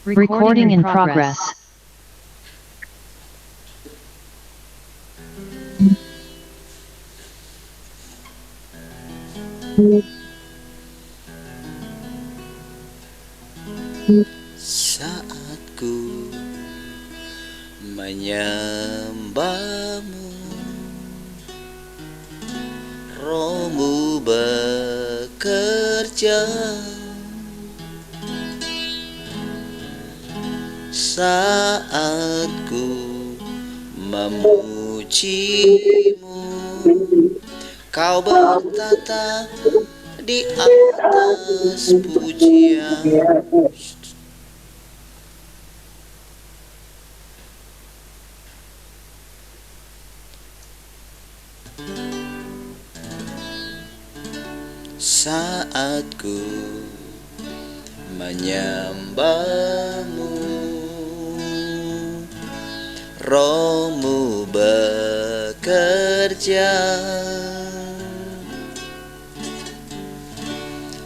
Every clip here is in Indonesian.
Recording in progress. Saat ku menyembahmu, Rohmu bekerja. Saat ku memujimu, Kau bertata di atas pujian. Saat ku menyembahmu, Rohmu bekerja.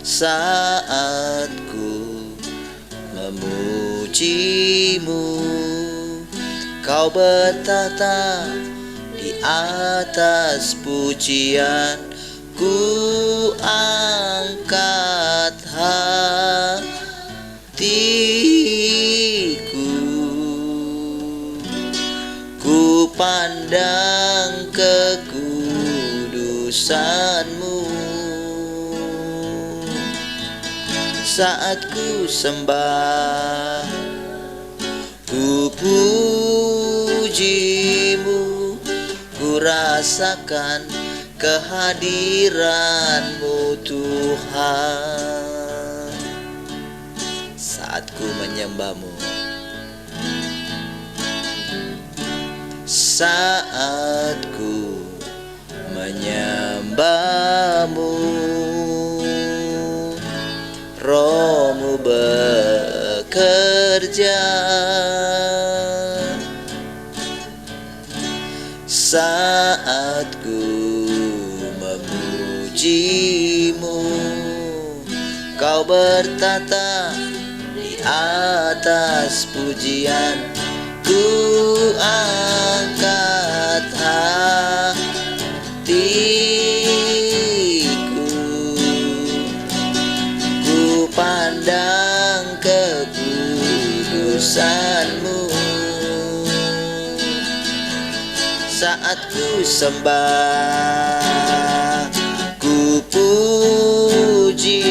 Saat ku memujimu, Kau bertata di atas pujian. Ku angkat hatiku, ku pandang kekudusanmu. Saat ku sembah, ku pujimu, ku rasakan kehadiran-Mu Tuhan. Saat ku menyembah-Mu, saat ku menyembah-Mu, Roh-Mu bekerja. Saat ku memujimu, Kau bertata di atas pujian. Ku angkat hatiku, ku pandang kekudusan-Mu. Saat ku sembah, ku pujimu,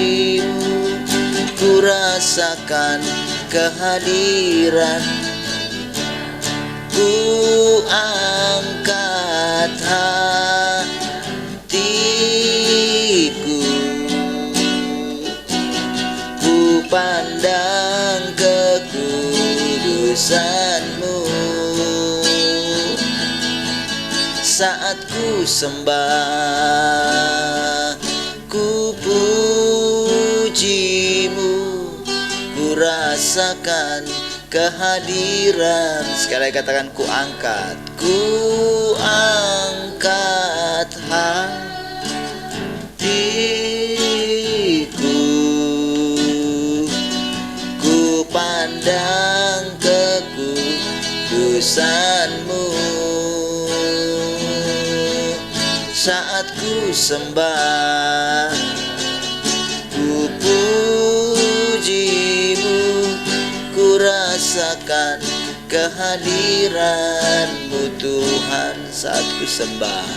ku rasakan kehadiran. Ku angkat hatiku, ku pandang kekudusan-Mu. Saat ku sembah, ku pujimu, ku rasakan kehadiran. Sekali lagi katakan, ku angkat hatiku, ku pandang kekudusan-Mu. Saat ku sembah, ku pujimu, ku rasakan kehadiran-Mu Tuhan. Saat ku sembah,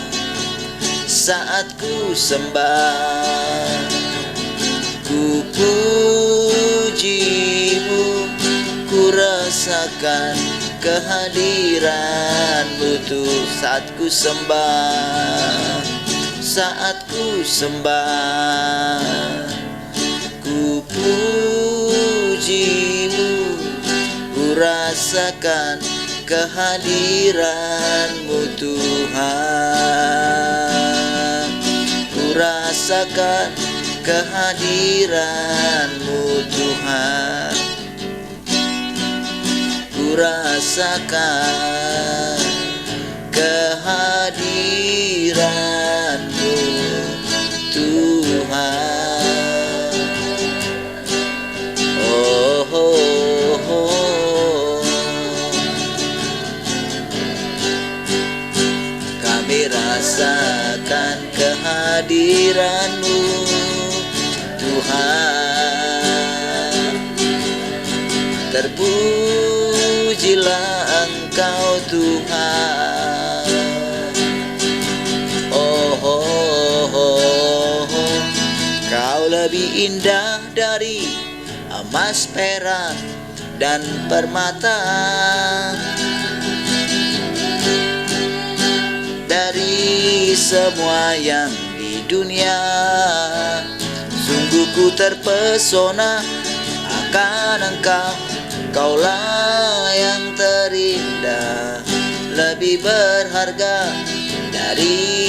saat ku sembah, ku pujimu, ku rasakan kehadiran-Mu Tuhan. Saat ku sembah, saat ku sembah, ku pujimu, ku rasakan kehadiran-Mu Tuhan. Ku rasakan kehadiran-Mu Tuhan. Ku rasakan kehadiran-Mu Tuhan. Oh, oh, oh. kehadiran-Mu Tuhan. Terpujilah Engkau Tuhan. Oh, oh, oh, oh. Kau lebih indah dari emas, perak, dan permata, dari semua yang di dunia. Sungguh ku terpesona akan Engkau, Kaulah yang terindah, lebih berharga dari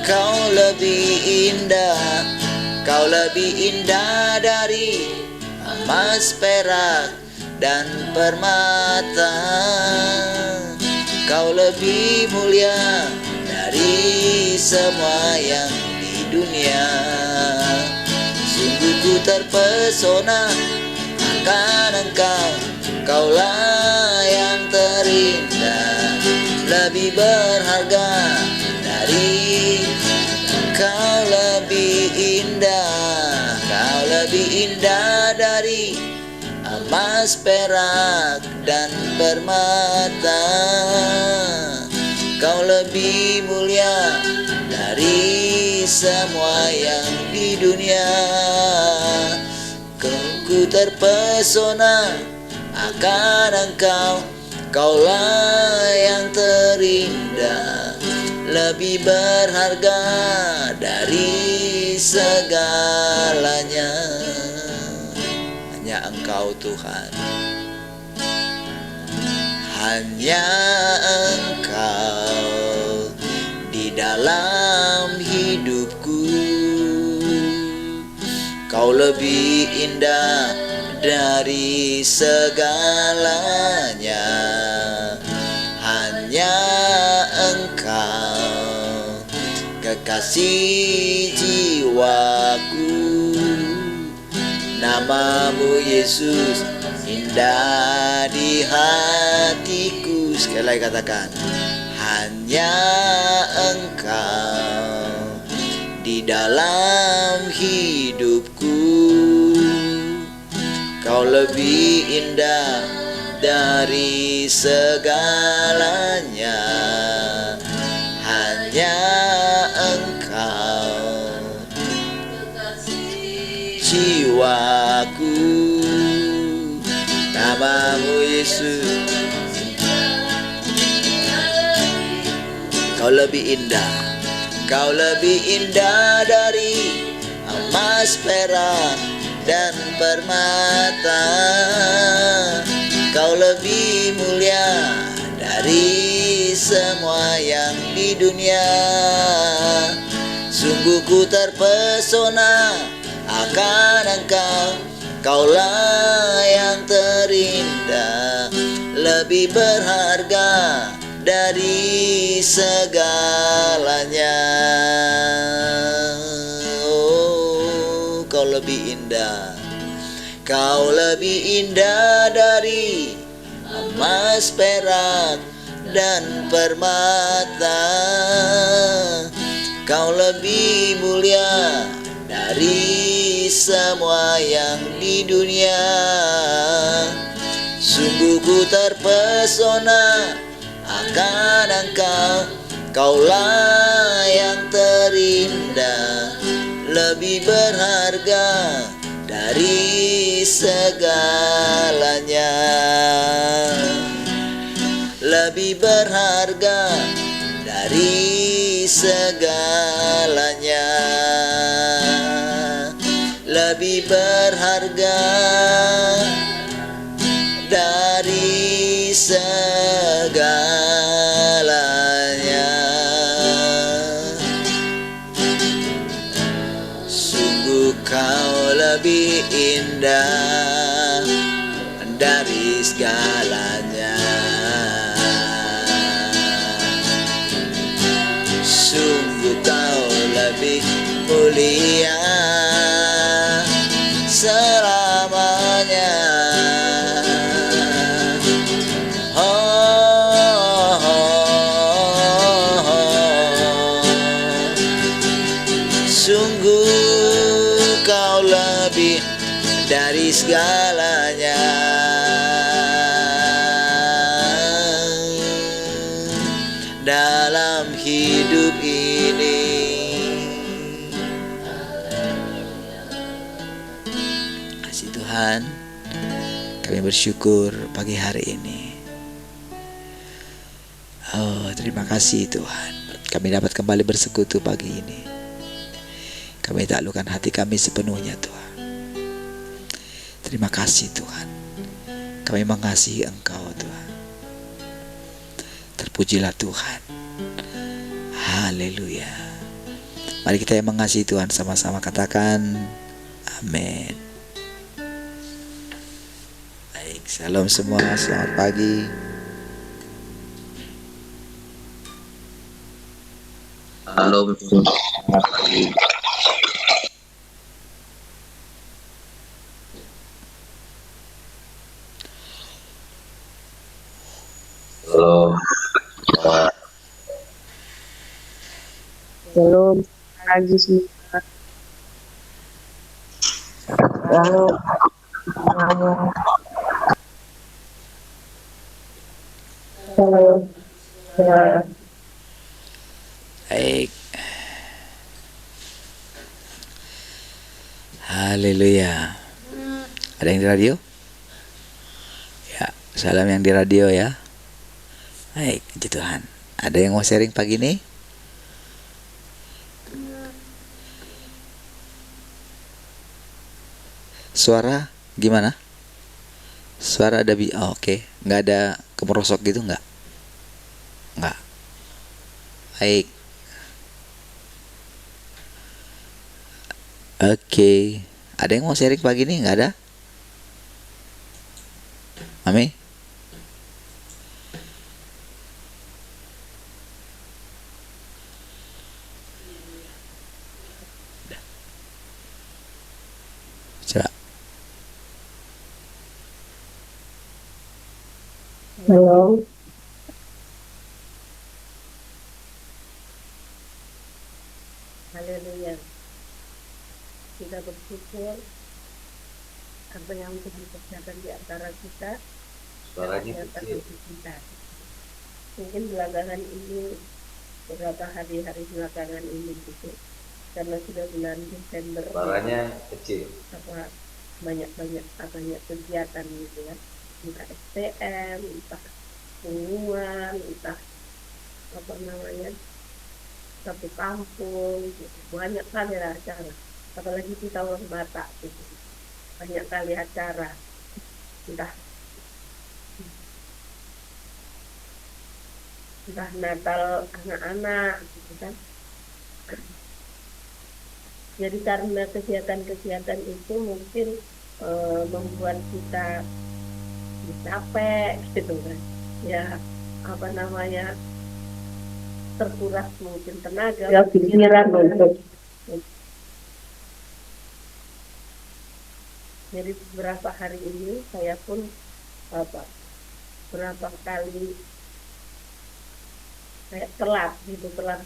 Kau lebih indah, Kau lebih indah dari emas, perak, dan permata. Kau lebih mulia dari semua yang di dunia. Sungguh ku terpesona akan Engkau, Kaulah yang terindah, lebih berharga dari Kau lebih indah, Kau lebih indah dari emas, perak, dan permata. Kau lebih mulia dari semua yang di dunia. Ku terpesona akan Engkau, Kaulah yang terindah, lebih berharga dari segalanya. Hanya Engkau Tuhan, hanya Engkau di dalam hidupku. Kau lebih indah dari segalanya. Hanya Engkau kekasih jiwaku. Nama-Mu Yesus indah di hatiku. Sekali lagi katakan, hanya Engkau di dalam hidupku. Kau lebih indah dari segalanya. Hanya Engkau jiwaku. Nama-Mu Yesus, Kau lebih indah, Kau lebih indah dari emas, perak, dan permata. Kau lebih mulia dari semua yang di dunia. Sungguh ku terpesona akan Engkau, Kaulah yang terindah, lebih berharga dari segalanya. Oh, Kau lebih indah, Kau lebih indah dari emas, perak, dan permata. Kau lebih mulia dari semua yang di dunia. Sungguh ku terpesona akan Engkau, Kaulah yang terindah, lebih berharga dari segalanya. Lebih berharga dari segalanya. Lebih berharga dari segalanya. Sungguh Kau lebih indah dari segalanya. Sungguh Kau lebih mulia selamanya. selamanya dalam hidup ini. Kasih Tuhan, kami bersyukur pagi hari ini. Oh, terima kasih Tuhan, kami dapat kembali bersekutu pagi ini. Kami taklukkan hati kami sepenuhnya Tuhan. Terima kasih Tuhan, kami mengasihi Engkau Tuhan. Terpujilah Tuhan. Haleluya. Mari kita yang mengasihi Tuhan sama-sama katakan amin. Baik, shalom semua, selamat pagi. Shalom, selamat pagi. Shalom. Shalom pagi semua. Shalom. Shalom. Baik. Haleluya. Ada yang di radio? Ya, salam yang di radio ya. Baik, puji Tuhan. Ada yang mau sharing pagi ini? Suara gimana? Suara ada oke. Nggak ada kemerosok gitu nggak? Nggak. Baik. Oke. Ada yang mau sharing pagi ini? Nggak ada? Mami? Coba. Shalom. Haleluya. Kita bersyukur apa yang Tuhan kerjakan di antara kita. Suaranya kecil. Kita. Mungkin belakangan ini, beberapa hari-hari belakangan ini gitu, karena sudah bulan Desember. Suaranya kecil. Apa banyak kegiatan gitu ya, entah STM, entah pengumuman, entah apa namanya satu kampung gitu. Banyak kali acara, apalagi di Tahun Batak gitu, banyak kali acara, entah Natal anak-anak gitu kan. Jadi karena kegiatan-kegiatan itu mungkin membuat kita capek gitu kan, ya apa namanya, terkuras mungkin tenaga, pikiran untuk. Jadi beberapa hari ini saya pun berapa kali kayak telat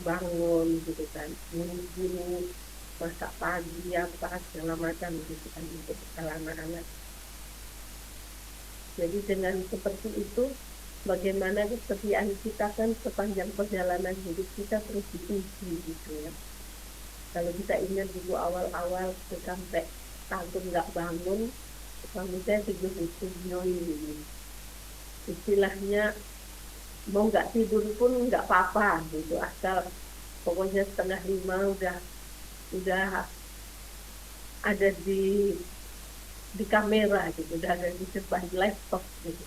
bangun gitu kan, gini masak pagi apa segala macam gitu kan untuk anak-anak. Jadi dengan seperti itu, bagaimana kesetiaan kita kan sepanjang perjalanan hidup kita terus diuji gitu ya. Kalau kita ingat dulu awal-awal sampai tahun nggak bangun, suami saya tidur di studio ini, istilahnya mau nggak tidur pun nggak apa-apa gitu, asal pokoknya 4:30 udah ada di kamera gitu, udah ada di depan laptop gitu.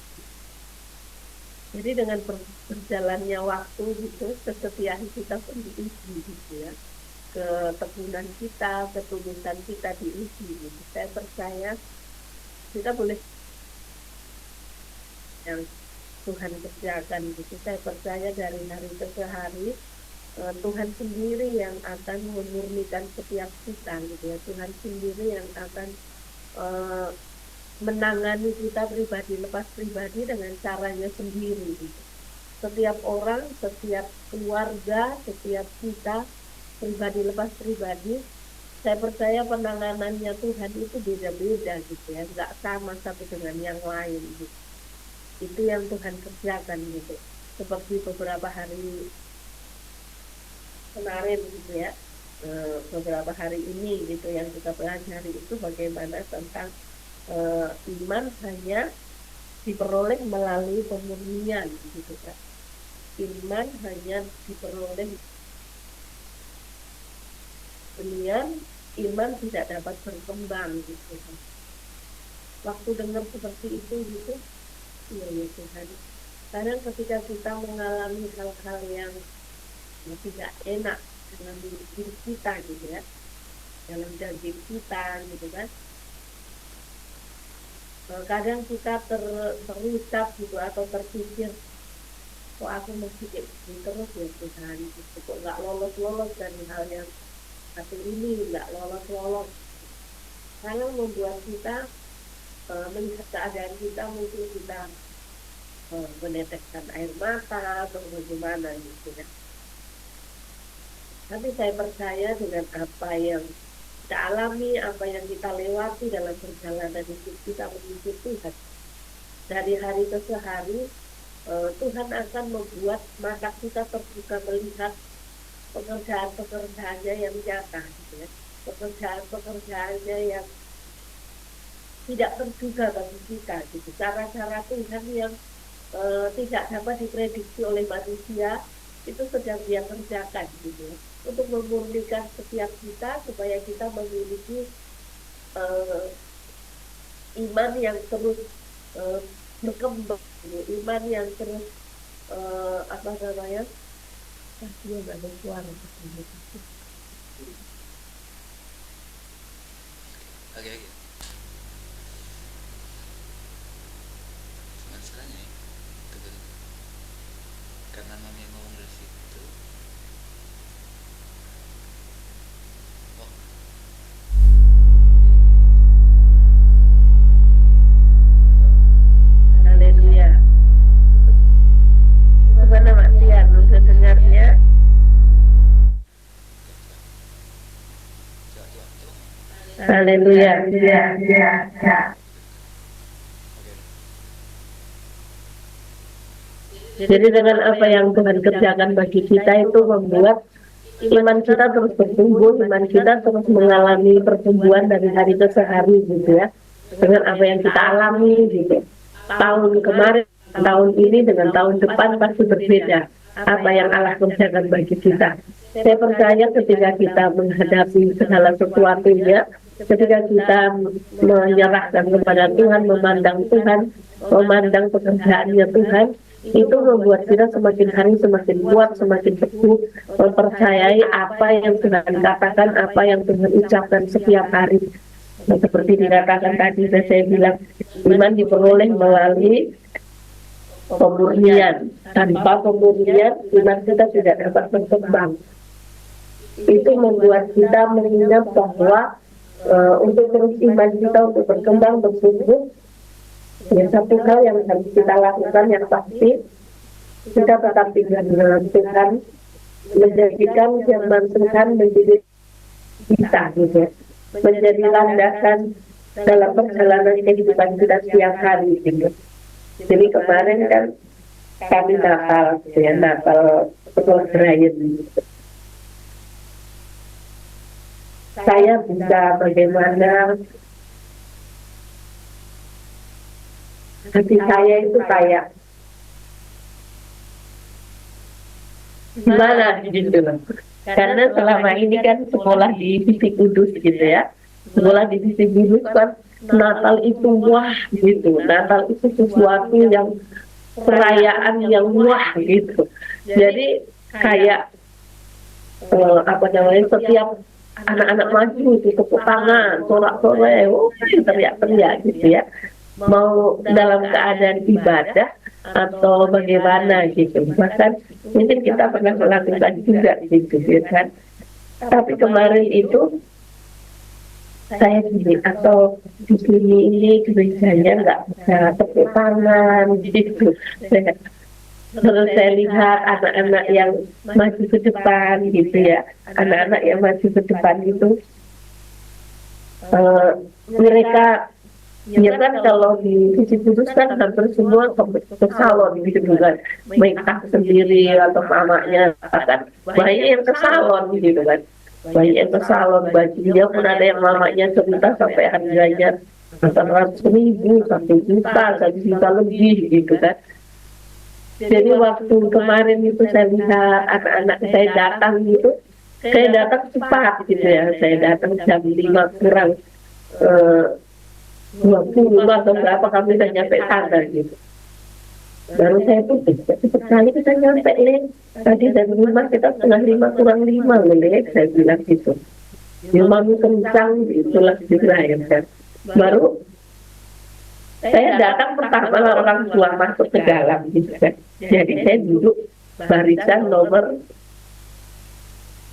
Jadi dengan berjalannya waktu gitu, kesetiaan kita pun diuji gitu ya, ketekunan kita, ketulusan kita diuji gitu. Saya percaya kita boleh yang Tuhan kerjakan gitu. Saya percaya dari hari ke hari Tuhan sendiri yang akan memurnikan setiap kita gitu ya. Tuhan sendiri yang akan menangani kita pribadi lepas pribadi dengan caranya sendiri gitu. Setiap orang, setiap keluarga, setiap kita pribadi lepas pribadi saya percaya penanganannya Tuhan itu beda-beda gitu ya, nggak sama satu dengan yang lain gitu. Itu yang Tuhan kerjakan gitu. Seperti beberapa hari kemarin gitu ya, beberapa hari ini gitu yang kita pelajari itu bagaimana tentang iman hanya diperoleh melalui pemurnian gitu kan. Iman hanya diperoleh pemurnian, iman tidak dapat berkembang gitu kan. Waktu dengar seperti itu gitu, ya Tuhan. Kadang ketika kita mengalami hal-hal yang tidak enak dalam diri kita gitu ya, dalam daging kita gitu kan, kadang kita terucap gitu atau terpikir, kok aku mesti kayak gini terus ya Tuhan gitu, kok nggak lolos dari hal yang satu ini, nggak lolos. Kadang membuat kita melihat keadaan kita, mungkin kita meneteskan air mata atau bagaimana gitu ya. Tapi saya percaya dengan apa yang kita alami, apa yang kita lewati dalam perjalanan hidup kita menuju Tuhan, dari hari ke hari, Tuhan akan membuat mata kita terbuka melihat pekerjaan-pekerjaannya yang nyata gitu ya. Pekerjaan-pekerjaannya yang tidak terduga bagi kita gitu. Cara-cara Tuhan yang tidak dapat diprediksi oleh manusia itu sedang Dia kerjakan gitu ya, untuk memurnikan setiap kita supaya kita memiliki iman yang terus berkembang, iman yang terus apa namanya? Dia nggak ada suara. Oke. Masalahnya ya, tunggu. Karena mami ngomong dari situ. Oh, Haleluya. Gimana Mak Tian, bisa dengarnya? coba. Haleluya. Jadi dengan apa yang Tuhan kerjakan bagi kita itu membuat iman kita terus bertumbuh, iman kita terus mengalami pertumbuhan dari hari ke hari gitu ya. Dengan apa yang kita alami gitu. Tahun kemarin, tahun ini dengan tahun depan pasti berbeda. Apa yang Allah kerjakan bagi kita. Saya percaya ketika kita menghadapi segala sesuatunya, ketika kita menyerahkan kepada Tuhan, memandang Tuhan, memandang pekerjaannya Tuhan, itu membuat kita semakin hari semakin kuat, semakin teguh, mempercayai apa yang Tuhan katakan, apa yang Tuhan ucapkan setiap hari. Nah, seperti dikatakan tadi, saya bilang, iman diperoleh melalui pemurnian. Tanpa pemurnian, iman kita tidak dapat berkembang. Itu membuat kita mengingat bahwa untuk terus iman kita untuk berkembang, bertumbuh, ya satu hal yang harus kita lakukan yang pasti, kita tetap tinggal dengan Tuhan, menjadikan firman Tuhan menjadi kita gitu, menjadi landasan dalam perjalanan kehidupan kita setiap hari gitu. Jadi kemarin kan kami Natal gitu ya, Natal setelah Brian gitu. Saya bisa bagaimana hati saya itu kayak gimana gitu loh. Karena selama ini kan sekolah di Sisi Kudus gitu ya, sekolah di Sisi Kudus kan Natal itu wah gitu, Natal itu sesuatu yang perayaan yang wah gitu. Jadi kayak apa namanya, setiap anak-anak maju itu tepuk tangan, sorak-sorai, teriak-teriak gitu ya, mau dalam keadaan ibadah atau bagaimana gitu. Bahkan mungkin kita pernah melakukan juga gitu kan. Tapi kemarin itu saya gini, atau di sini ini gerejanya nggak bisa tepuk tangan gitu. Terus saya lihat anak-anak yang maju ke depan gitu ya, anak-anak yang maju ke depan itu mereka ya kan kalau di Visi Kudus kan hampir semua ke salon gitu kan, baik aku sendiri atau mamanya kan banyak yang ke salon gitu kan, banyak yang ke salon, bajunya pun ada yang mamanya cerita sampai harganya 800.000 sampai juta, 1 juta lebih gitu kan. Jadi waktu kemarin itu saya lihat anak-anak saya datang gitu, saya datang cepat gitu ya, saya datang jam 5 kurang 20 atau berapa kami udah nyampe sana gitu. Baru saya tuh cepet sekali kita nyampe Leng. Tadi dari rumah kita 4:30 kurang 5 Leng, saya bilang gitu. Ya mami kencang itulah juga ya kan. Baru saya datang pertama orang tua masuk ke dalam gitu kan. Jadi saya duduk barisan nomor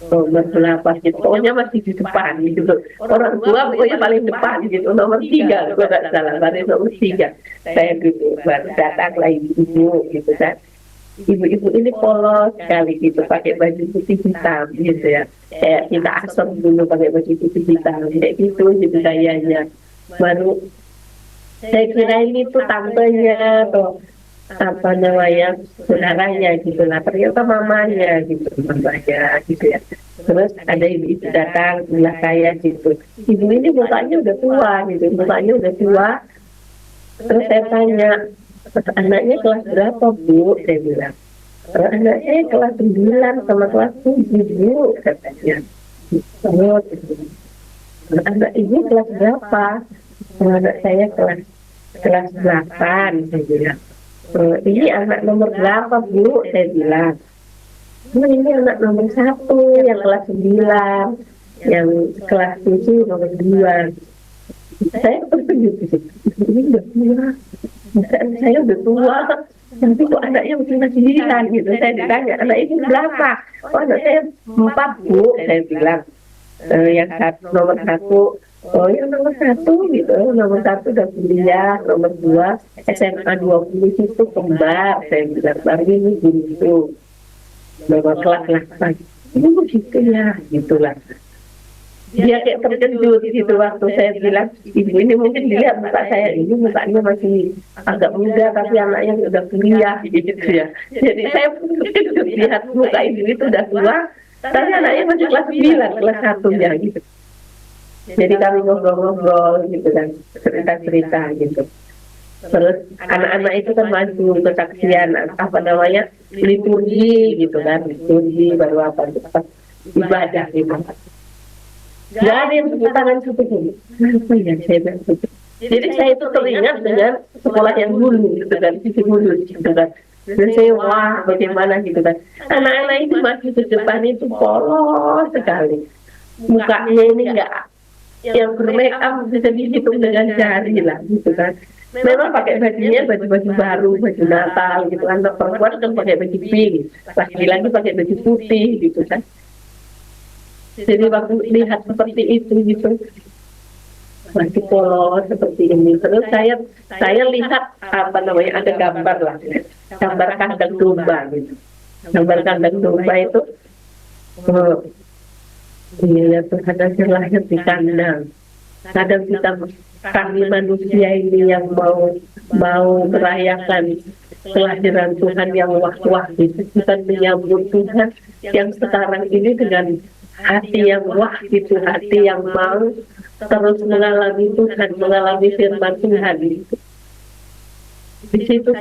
berapa gitu, pokoknya masih di depan gitu loh. Orang tua pokoknya paling depan gitu, nomor 3 gue gak salah, baris nomor 3 saya duduk. Baru datang lagi ibu gitu kan, ibu-ibu ini polos sekali gitu, pakai baju putih hitam gitu ya, kayak kita asam dulu pakai baju putih hitam kayak gitu gayanya. Baru saya kira ini tuh tantenya atau apa namanya saudaranya gitu lah, ternyata mamanya gitu, mamanya gitu ya. Terus ada ibu datang sebelah saya gitu, ibu ini mukanya udah tua gitu, mukanya udah tua. Terus saya tanya, anaknya kelas berapa Bu? Saya bilang, anaknya kelas 9 sama kelas 7 Bu, katanya. Terus anak ibu kelas berapa? Anak saya kelas 8, saya bilang. Ini anak nomor berapa Bu? Saya bilang. Ini anak nomor 1 yang kelas 9, yang kelas 7 nomor 2. Saya terkejut, ini udah tua. Saya udah tua, tapi kok anaknya masih 9 gitu. Saya ditanya, anak itu berapa? Oh, anak saya 4 Bu, saya bilang. Yang nomor 1. Oh ya nomor 1 gitu, nomor 1 udah kuliah, nomor 2 SMA 20 itu kembar, saya bilang baru ini gitu, nomor kelas 8, ini begitu ya, gitulah. Dia kayak terkejut gitu waktu saya bilang, ibu ini mungkin dilihat muka saya, ini mukanya masih agak muda tapi anaknya udah kuliah gitu ya. Jadi saya terkejut lihat muka ibu itu udah tua, tapi anaknya masih kelas 9, kelas 1 ya gitu. Jadi kami ngobrol-ngobrol gitu kan, cerita-cerita gitu. Terus anak-anak itu kan maju kesaksian apa namanya liturgi gitu kan, liturgi baru apa ibadah gitu. Gak ada yang tepuk tangan seperti ini. Kenapa ya saya bilang gitu. Jadi saya itu teringat dengan sekolah yang dulu gitu kan, Visi Kudus gitu kan. Dan saya wah bagaimana gitu kan. Anak-anak itu maju ke depan itu polos sekali. Mukanya ini enggak yang bermake up bisa dihitung dengan jari lah gitu kan. Memang pakai bajunya baju-baju baru, baju Natal gitu kan. Perempuan kan pakai baju pink, laki-laki pakai baju putih gitu kan. Jadi waktu lihat seperti itu gitu, masih polos seperti ini. Terus saya lihat apa namanya ada gambar lah, gambar kandang domba gitu. Gambar kandang domba itu iya Tuhan aja lahir di kandang. Kadang kami manusia ini yang mau merayakan kelahiran Tuhan yang wah-wah gitu, kita menyambut Tuhan yang sekarang ini dengan hati yang wah gitu, hati yang mau terus mengalami Tuhan, mengalami firman Tuhan gitu. Di situ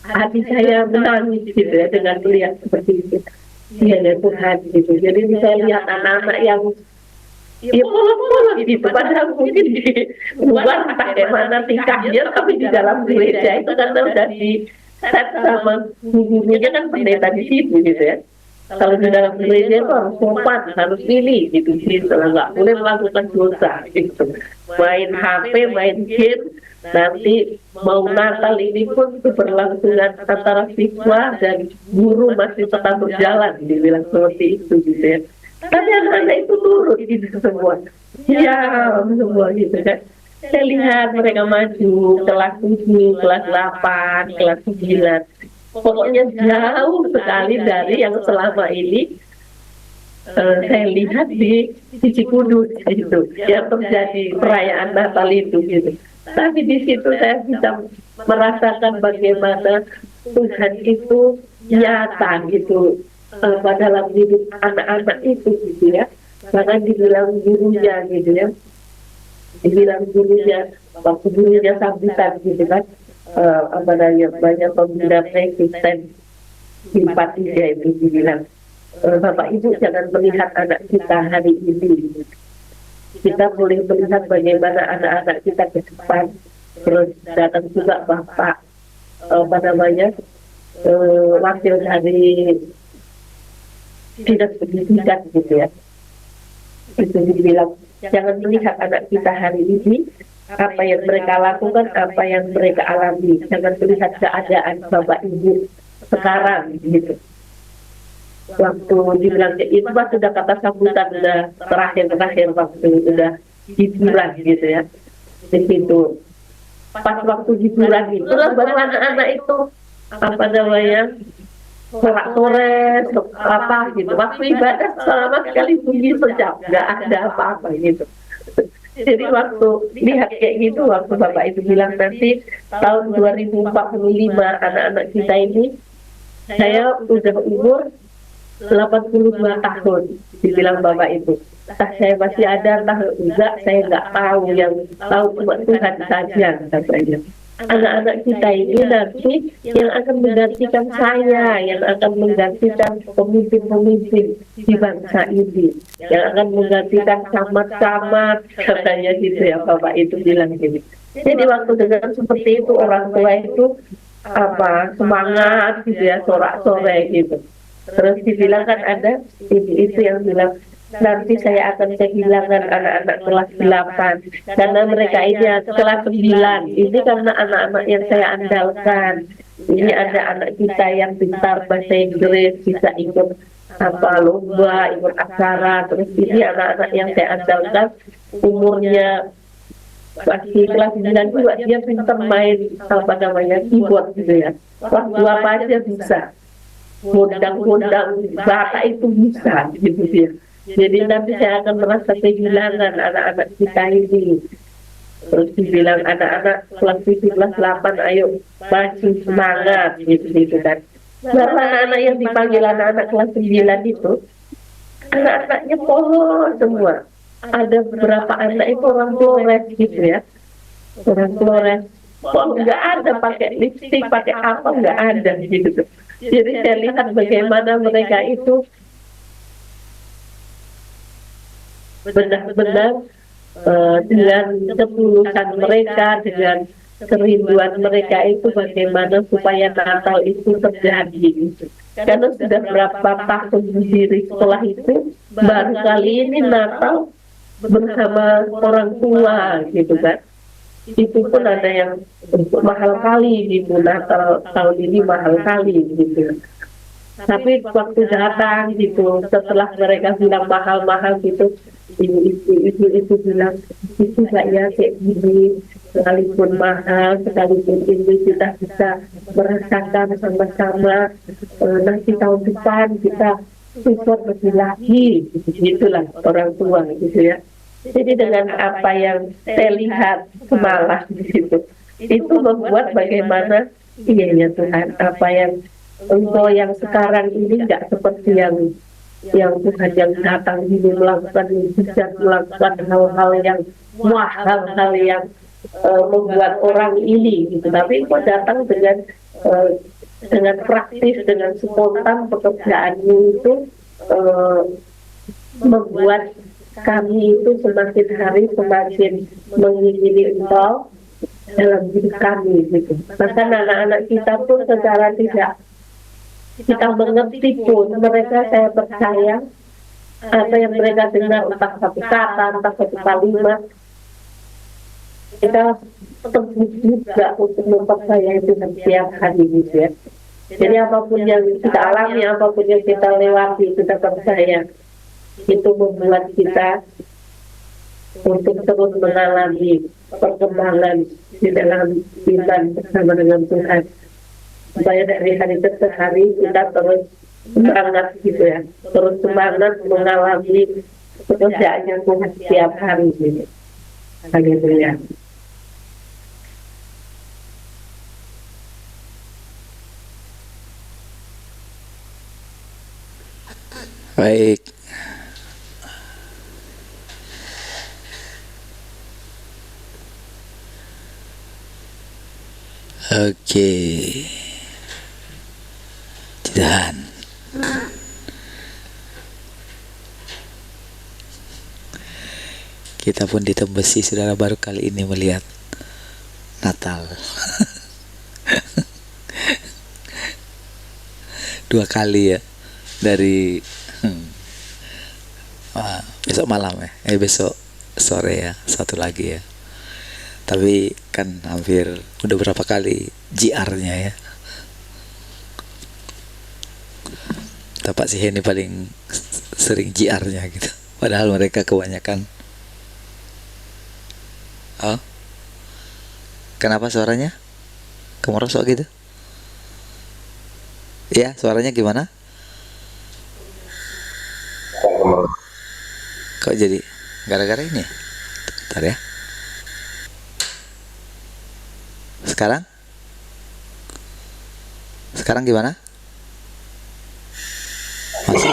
hati saya menangis gitu ya dengan melihat seperti itu. Iya ya Tuhan gitu. Jadi saya lihat anak-anak yang polos gitu, padahal mungkin di luar pakai mana tingkahnya, tapi di dalam gereja itu kan udah di set sama gurunya kan pendeta di situ gitu ya. Kalau di dalam gereja itu harus sopan, harus pilih gitu, nggak boleh melakukan dosa gitu. Main HP, main game, nanti mau Natal ini pun keberlangsungan antara siswa dan guru masih tetap berjalan, dibilang seperti itu gitu ya. Tapi anak-anak itu turut gitu semua, ya semua gitu kan. Saya lihat mereka maju kelas 7, kelas 8, kelas 9. Pokoknya jauh sekali dari yang selama ini saya lihat di Cikudus itu yang terjadi perayaan Natal itu gitu. Tapi di situ saya bisa merasakan bagaimana Tuhan itu nyata gitu dalam hidup anak-anak itu gitu ya. Bahkan dibilang gurunya gitu ya, dibilang gurunya waktu gurunya sambutan gitu kan, apa namanya, banyak pemuda Kristen simpatinya itu dibilang, Bapak Ibu jangan melihat anak kita hari ini, kita boleh melihat bagaimana anak-anak kita ke depan. Terus datang juga Bapak apa namanya, wakil dari dinas pendidikan gitu ya, itu dibilang jangan melihat anak kita hari ini apa yang mereka lakukan, apa yang mereka alami, jangan melihat keadaan Bapak Ibu sekarang gitu. Waktu dibilang itu pas sudah kata sambutan, udah terakhir waktu udah hiburan gitu ya, di situ pas waktu hiburan itu lah baru anak-anak itu apa namanya sorak-sore apa gitu. Waktu ibadah selama sekali bunyi sejam, nggak ada apa-apa gitu. Jadi waktu lihat kayak gitu, waktu Bapak itu bilang nanti tahun 2045 anak-anak kita ini, saya udah umur 82 tahun, dibilang Bapak itu. Entah saya masih ada, entah enggak, saya nggak tahu, yang tahu cuma Tuhan saja katanya. Anak-anak kita ini nanti yang akan menggantikan saya, yang akan menggantikan pemimpin-pemimpin di bangsa ini, yang akan menggantikan camat-camat, katanya gitu ya, Bapak itu bilang gitu. Jadi waktu dengar seperti itu, orang tua itu apa semangat gitu ya, sorak-sore gitu. Terus dibilang kan ada itu yang bilang nanti saya akan kehilangan anak-anak kelas 8 karena mereka ini kelas 9. Ini karena anak-anak yang saya andalkan. Ini ada anak kita yang pintar bahasa Inggris, bisa ikut apa lomba, ikut acara. Terus ini anak-anak yang saya andalkan umurnya masih kelas 9 juga, dia pintar main apa namanya keyboard gitu ya. Waktu apa aja bisa. Gondang-gondang bata itu bisa gitu dia. Jadi nanti saya akan merasa kehilangan anak-anak kita ini. Terus dibilang anak-anak kelas 7, kelas 8, ayo masih semangat gitu kan. Karena anak-anak yang dipanggil anak-anak kelas 9 itu, anak-anaknya polos semua. Ada beberapa anak itu orang Flores gitu ya. Orang Flores. Kok nggak ada pakai lipstick, pakai apa, nggak ada gitu. Jadi saya lihat bagaimana mereka itu benar-benar dengan ketulusan mereka, dengan kerinduan mereka itu bagaimana supaya Natal itu terjadi gitu. Karena sudah berapa tahun berdiri sekolah itu, baru kali ini Natal bersama orang tua gitu kan. Itu pun ada yang mahal kali gitu, Natal tahun ini mahal kali gitu. Tapi waktu datang gitu, setelah mereka bilang mahal-mahal gitu, ibu-ibu bilang itu nggak ya kayak gini, sekalipun mahal, sekalipun ini kita bisa merasakan sama-sama, nanti tahun depan kita support lebih lagi, gitulah orang tua gitu ya. Jadi dengan apa yang saya lihat semalam gitu, itu membuat bagaimana iya ya Tuhan, apa yang engkau yang sekarang ini nggak seperti yang Tuhan yang datang ini melakukan mujizat, melakukan hal-hal yang wah, hal-hal yang membuat orang ini gitu. Tapi engkau datang dengan praktis, dengan spontan pekerjaanmu itu membuat kami itu semakin hari semakin mengingini engkau dalam hidup kami gitu. Bahkan anak-anak kita pun secara tidak kita mengerti pun, mereka saya percaya apa yang mereka dengar, entah satu kata, entah satu kalimat, kita teguh juga untuk mempercayai Tuhan setiap hari gitu ya. Jadi apapun yang kita alami, apapun yang kita lewati, kita percaya itu membuat kita untuk terus mengalami perkembangan di dalam iman bersama dengan Tuhan. Supaya dari hari ke hari kita terus semangat gitu ya, terus semangat mengalami pekerjaannya Tuhan setiap hari gitu. Haleluya. Baik. Oke. Tuhan. Kita pun ditembesi saudara baru kali ini melihat Natal. 2 kali ya dari besok malam ya, besok sore ya, 1 lagi ya. Tapi kan hampir udah berapa kali JR-nya ya. Tapak si Henny paling sering JR-nya gitu. Padahal mereka kebanyakan. Oh, kenapa suaranya kemerosok gitu? Ya, suaranya gimana? Kok jadi gara-gara ini? Bentar ya. Sekarang? Sekarang gimana? Masih?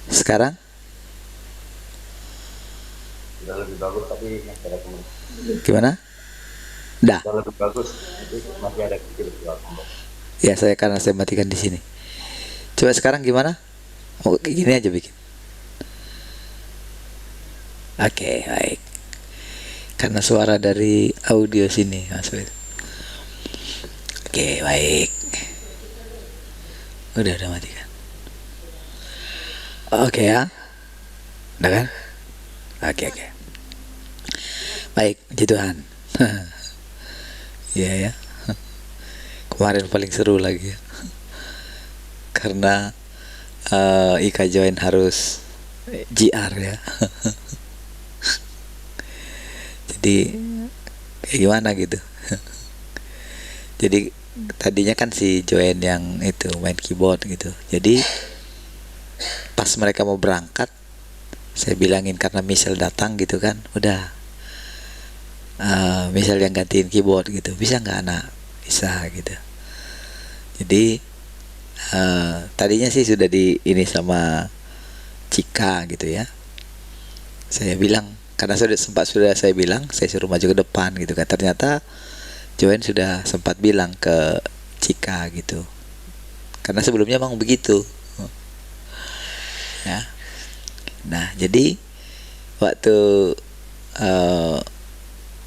Sekarang? Sudah lebih bagus tapi masih ada kemungkinan. Gimana? Dah. Sudah lebih bagus tapi masih ada kecil kemungkinan. Ya, karena saya matikan di sini. Coba sekarang gimana? Oh, kayak gini aja bikin. Oke, baik. Karena suara dari audio sini, Mas Wid. Oke, baik. Udah matikan. Oke ya. Udah kan? Oke. Baik, puji Tuhan. Iya ya. Kemarin paling seru lagi ya. Karena Ika join harus JR ya. Jadi kayak gimana gitu. Jadi tadinya kan si join yang itu main keyboard gitu. Jadi pas mereka mau berangkat, saya bilangin karena Michelle datang gitu kan, udah Michelle yang gantiin keyboard gitu, bisa nggak anak? Bisa gitu. Jadi tadinya sih sudah di ini sama Cika gitu ya. Saya bilang karena sudah saya bilang saya suruh maju ke depan gitu kan. Ternyata Joen sudah sempat bilang ke Cika gitu. Karena sebelumnya emang begitu. Ya. Nah, jadi waktu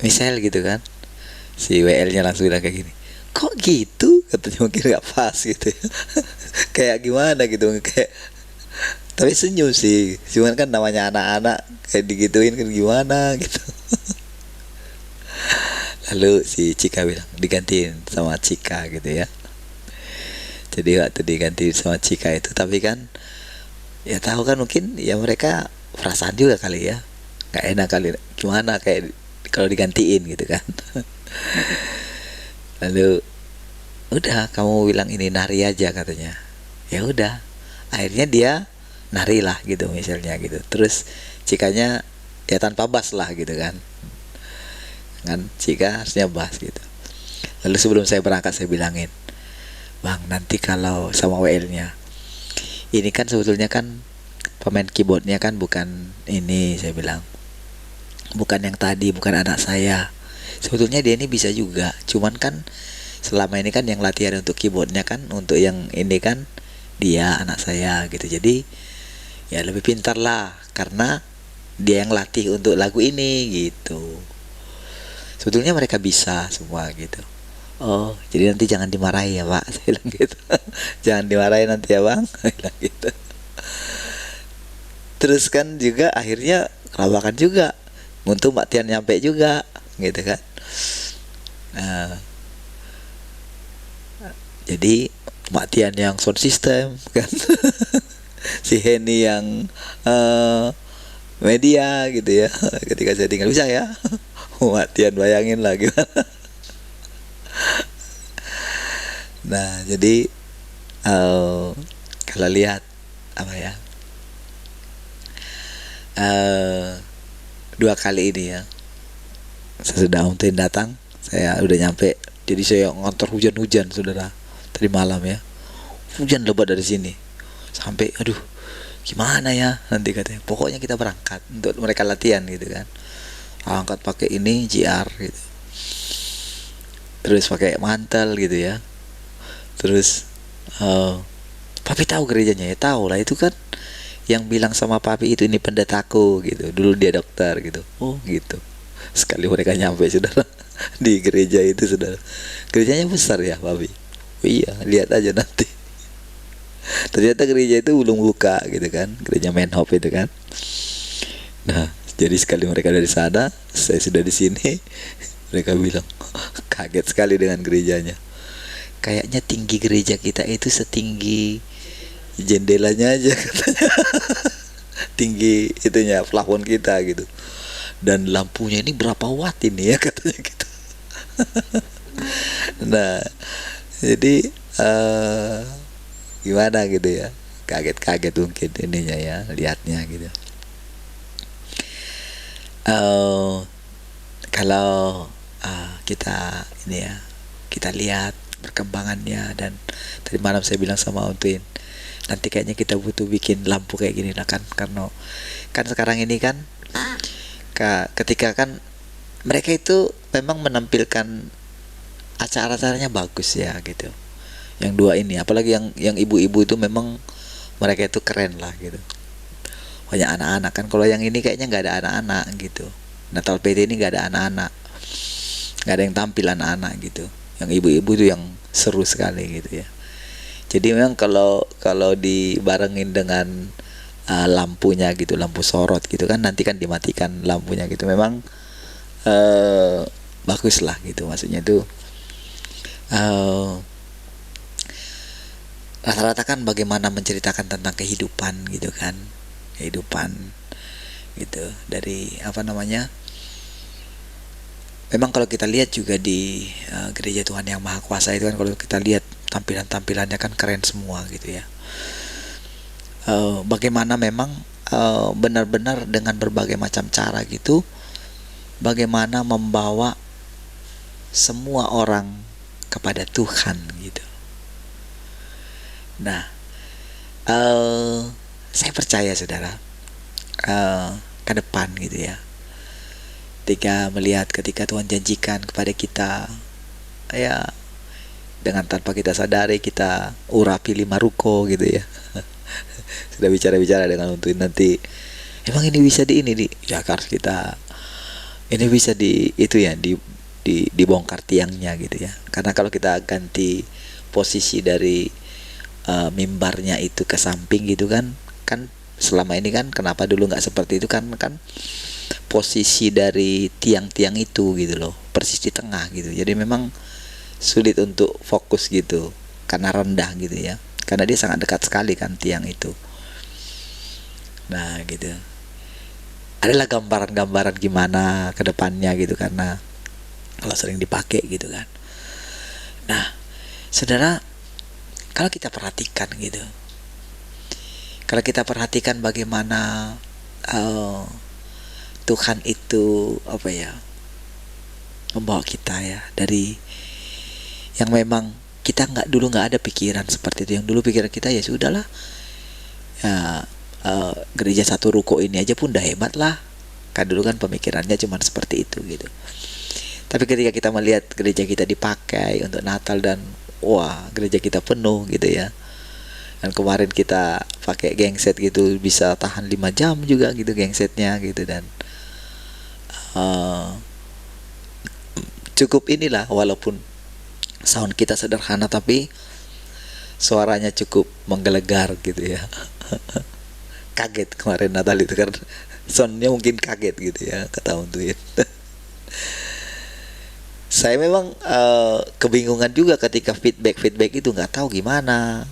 Michelle gitu kan, si WL-nya langsung bilang kayak gini, kok gitu? Katanya mungkin gak pas gitu ya. Kayak gimana gitu, kayak tapi senyum sih, cuman kan namanya anak-anak kayak digituin kan gimana gitu. Lalu si Cika bilang digantiin sama Cika gitu ya. Jadi waktu digantiin sama Cika itu, tapi kan ya tahu kan mungkin ya mereka perasaan juga kali ya, nggak enak kali gimana kayak kalau digantiin gitu kan. Lalu udah kamu bilang ini nari aja katanya. Ya udah, akhirnya dia nari lah gitu misalnya gitu. Terus Cikanya ya tanpa bass lah gitu kan. Kan Cika harusnya bass gitu. Lalu sebelum saya berangkat saya bilangin, Bang nanti kalau sama WL-nya, ini kan sebetulnya kan pemain keyboardnya kan bukan ini, saya bilang bukan yang tadi, bukan anak saya. Sebetulnya dia ini bisa juga, cuman kan selama ini kan yang latihan untuk keyboardnya kan untuk yang ini kan dia anak saya gitu. Jadi ya lebih pintar lah karena dia yang latih untuk lagu ini gitu. Sebetulnya mereka bisa semua gitu. Oh, jadi nanti jangan dimarahi ya Pak, saya bilang gitu. Jangan dimarahi nanti ya Bang, saya bilang gitu. Terus kan juga akhirnya kelabakan juga. Untung Mbak Tian nyampe juga gitu kan. Nah, jadi Mbak Tian yang sound system kan. Si Henny yang media gitu ya. Ketika saya tinggal bisa ya. Mbak Tian bayangin lah gimana. Nah, jadi kalau lihat apa ya, dua kali ini ya, sesudah Om Tin datang, saya udah nyampe. Jadi saya ngantor hujan-hujan, saudara. Tadi malam ya, hujan lebat dari sini. Sampai, aduh, gimana ya nanti katanya. Pokoknya kita berangkat untuk mereka latihan gitu kan. Angkat pakai ini JR gitu. Terus pakai mantel gitu ya. Terus, papi tahu gerejanya ya, tahu lah itu kan yang bilang sama papi itu, ini pendetaku gitu. Dulu dia dokter gitu. Oh gitu. Sekali mereka nyampe, saudara, di gereja itu, saudara. Gerejanya besar ya papi. Oh, iya, lihat aja nanti. Ternyata gereja itu belum buka gitu kan, gereja Menhop itu kan. Nah, jadi sekali mereka dari sana, saya sudah di sini. Mereka bilang kaget sekali dengan gerejanya. Kayaknya tinggi gereja kita itu setinggi jendelanya aja katanya. Tinggi itunya, plafon kita gitu. Dan lampunya ini berapa watt ini ya katanya gitu. Nah, jadi gimana gitu ya, kaget-kaget mungkin ininya ya, lihatnya gitu. Kalau kita ini ya, kita lihat perkembangannya. Dan tadi malam saya bilang sama Om Twin, nanti kayaknya kita butuh bikin lampu kayak gini lah kan, karena kan sekarang ini kan ketika kan mereka itu memang menampilkan acara-acaranya bagus ya gitu. Yang dua ini, apalagi yang ibu-ibu itu memang mereka itu keren lah gitu. Banyak anak-anak kan. Kalau yang ini kayaknya nggak ada anak-anak gitu. Natal PT ini nggak ada anak-anak, nggak ada yang tampil anak-anak gitu. Yang ibu-ibu itu yang seru sekali gitu ya. Jadi memang kalau dibarengin dengan lampunya gitu, lampu sorot gitu kan, nanti kan dimatikan lampunya gitu, memang bagus lah gitu. Maksudnya itu rata-rata kan bagaimana menceritakan tentang kehidupan gitu kan, kehidupan gitu, dari apa namanya. Memang kalau kita lihat juga di gereja Tuhan Yang Maha Kuasa itu kan, kalau kita lihat tampilan-tampilannya kan keren semua gitu ya. Bagaimana memang benar-benar dengan berbagai macam cara gitu, bagaimana membawa semua orang kepada Tuhan gitu. Nah, saya percaya saudara, ke depan gitu ya, ketika Tuhan janjikan kepada kita ya, dengan tanpa kita sadari kita urapi 5 ruko gitu ya. Sudah bicara-bicara dengan untuk nanti, emang ini bisa di ya, harus kita ini bisa itu ya, dibongkar tiangnya gitu ya. Karena kalau kita ganti posisi dari mimbarnya itu ke samping gitu kan selama ini kan, kenapa dulu nggak seperti itu kan posisi dari tiang-tiang itu gitu loh, persis di tengah gitu. Jadi memang sulit untuk fokus gitu karena rendah gitu ya, karena dia sangat dekat sekali kan tiang itu. Nah gitu, adalah gambaran-gambaran gimana ke depannya gitu, karena kalau sering dipakai gitu kan. Nah saudara, kalau kita perhatikan gitu, kalau kita perhatikan bagaimana Tuhan itu apa ya, membawa kita ya, dari yang memang kita dulu nggak ada pikiran seperti itu. Yang dulu pikiran kita ya sudahlah ya, gereja satu ruko ini aja pun udah hebat lah kan, dulu kan pemikirannya cuma seperti itu gitu. Tapi ketika kita melihat gereja kita dipakai untuk Natal dan wah, gereja kita penuh gitu ya. Dan kemarin kita pakai gengset gitu, bisa tahan 5 jam juga gitu gengsetnya gitu. Dan cukup inilah, walaupun sound kita sederhana tapi suaranya cukup menggelegar gitu ya. Kaget kemarin Natal itu karena soundnya mungkin kaget gitu ya, kata Untuin. Saya memang kebingungan juga ketika feedback itu, nggak tahu gimana,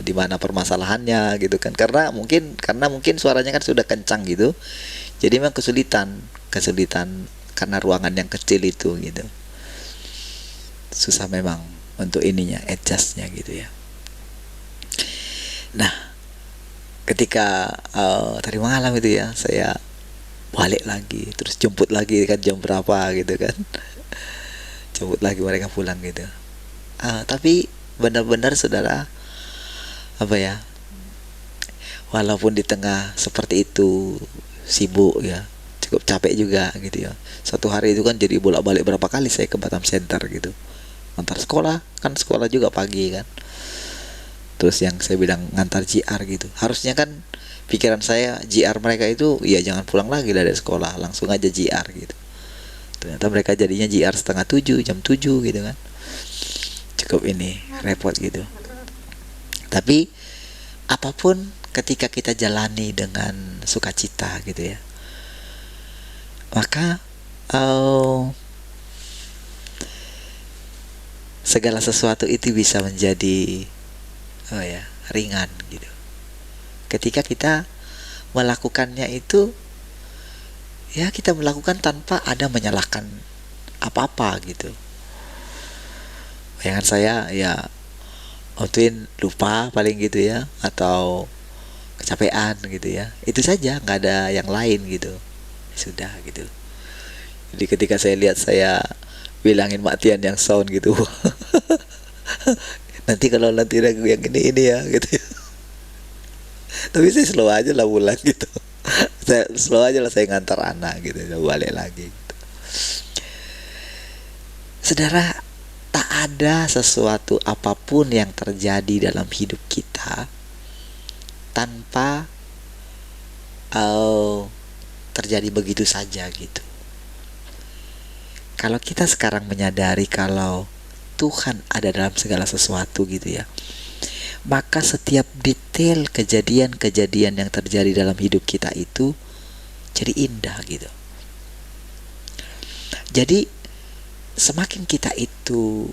di mana permasalahannya gitu kan, karena mungkin suaranya kan sudah kencang gitu, jadi memang kesulitan karena ruangan yang kecil itu gitu, susah memang untuk ininya, adjustnya gitu ya. Nah, ketika tadi malam itu ya, saya balik lagi, terus jemput lagi kan jam berapa gitu kan, jemput lagi mereka pulang gitu. Tapi benar-benar saudara, apa ya, walaupun di tengah seperti itu sibuk ya, cukup capek juga gitu ya. Satu hari itu kan jadi bolak-balik berapa kali saya ke Batam Center gitu, antar sekolah, kan sekolah juga pagi kan. Terus yang saya bilang ngantar JR gitu, harusnya kan pikiran saya JR mereka itu ya jangan pulang lagi dari sekolah, langsung aja JR gitu. Ternyata mereka jadinya JR setengah 7, jam 7 gitu kan. Cukup ini repot gitu. Tapi apapun ketika kita jalani dengan sukacita gitu ya, maka segala sesuatu itu bisa menjadi ringan gitu. Ketika kita melakukannya itu, ya kita melakukan tanpa ada menyalahkan apa-apa gitu. Bayangan saya ya mungkin lupa paling gitu ya, atau kecapean gitu ya, itu saja, nggak ada yang lain gitu, sudah gitu. Jadi ketika saya lihat, saya bilangin Mak Tian yang sound gitu, nanti kalau nanti yang ini ya gitu ya. Tapi saya slow aja lah pulang gitu, saya slow aja lah, saya ngantar anak gitu, balik lagi gitu. Saudara, tak ada sesuatu apapun yang terjadi dalam hidup kita tanpa terjadi begitu saja gitu. Kalau kita sekarang menyadari kalau Tuhan ada dalam segala sesuatu gitu ya, maka setiap detail kejadian-kejadian yang terjadi dalam hidup kita itu jadi indah gitu. Jadi semakin kita itu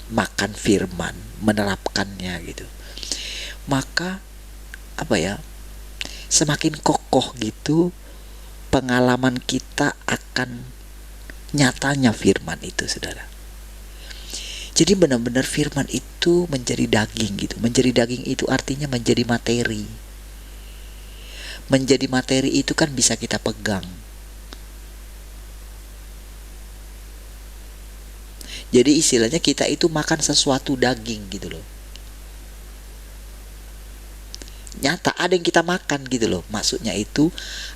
makan firman, menerapkannya gitu, maka semakin kokoh gitu pengalaman kita akan nyatanya firman itu, saudara. Jadi benar-benar firman itu menjadi daging gitu. Menjadi daging itu artinya menjadi materi. Menjadi materi itu kan bisa kita pegang. Jadi istilahnya kita itu makan sesuatu daging gitu loh. Nyata ada yang kita makan gitu loh. Maksudnya itu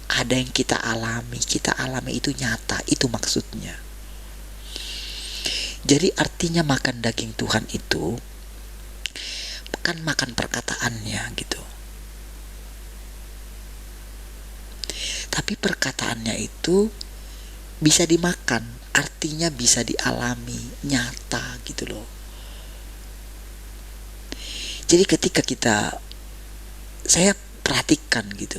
ada yang kita alami. Kita alami itu nyata. Itu maksudnya. Jadi artinya makan daging Tuhan itu kan makan perkataannya gitu. Tapi perkataannya itu bisa dimakan, artinya bisa dialami, nyata gitu loh. Jadi ketika saya perhatikan gitu.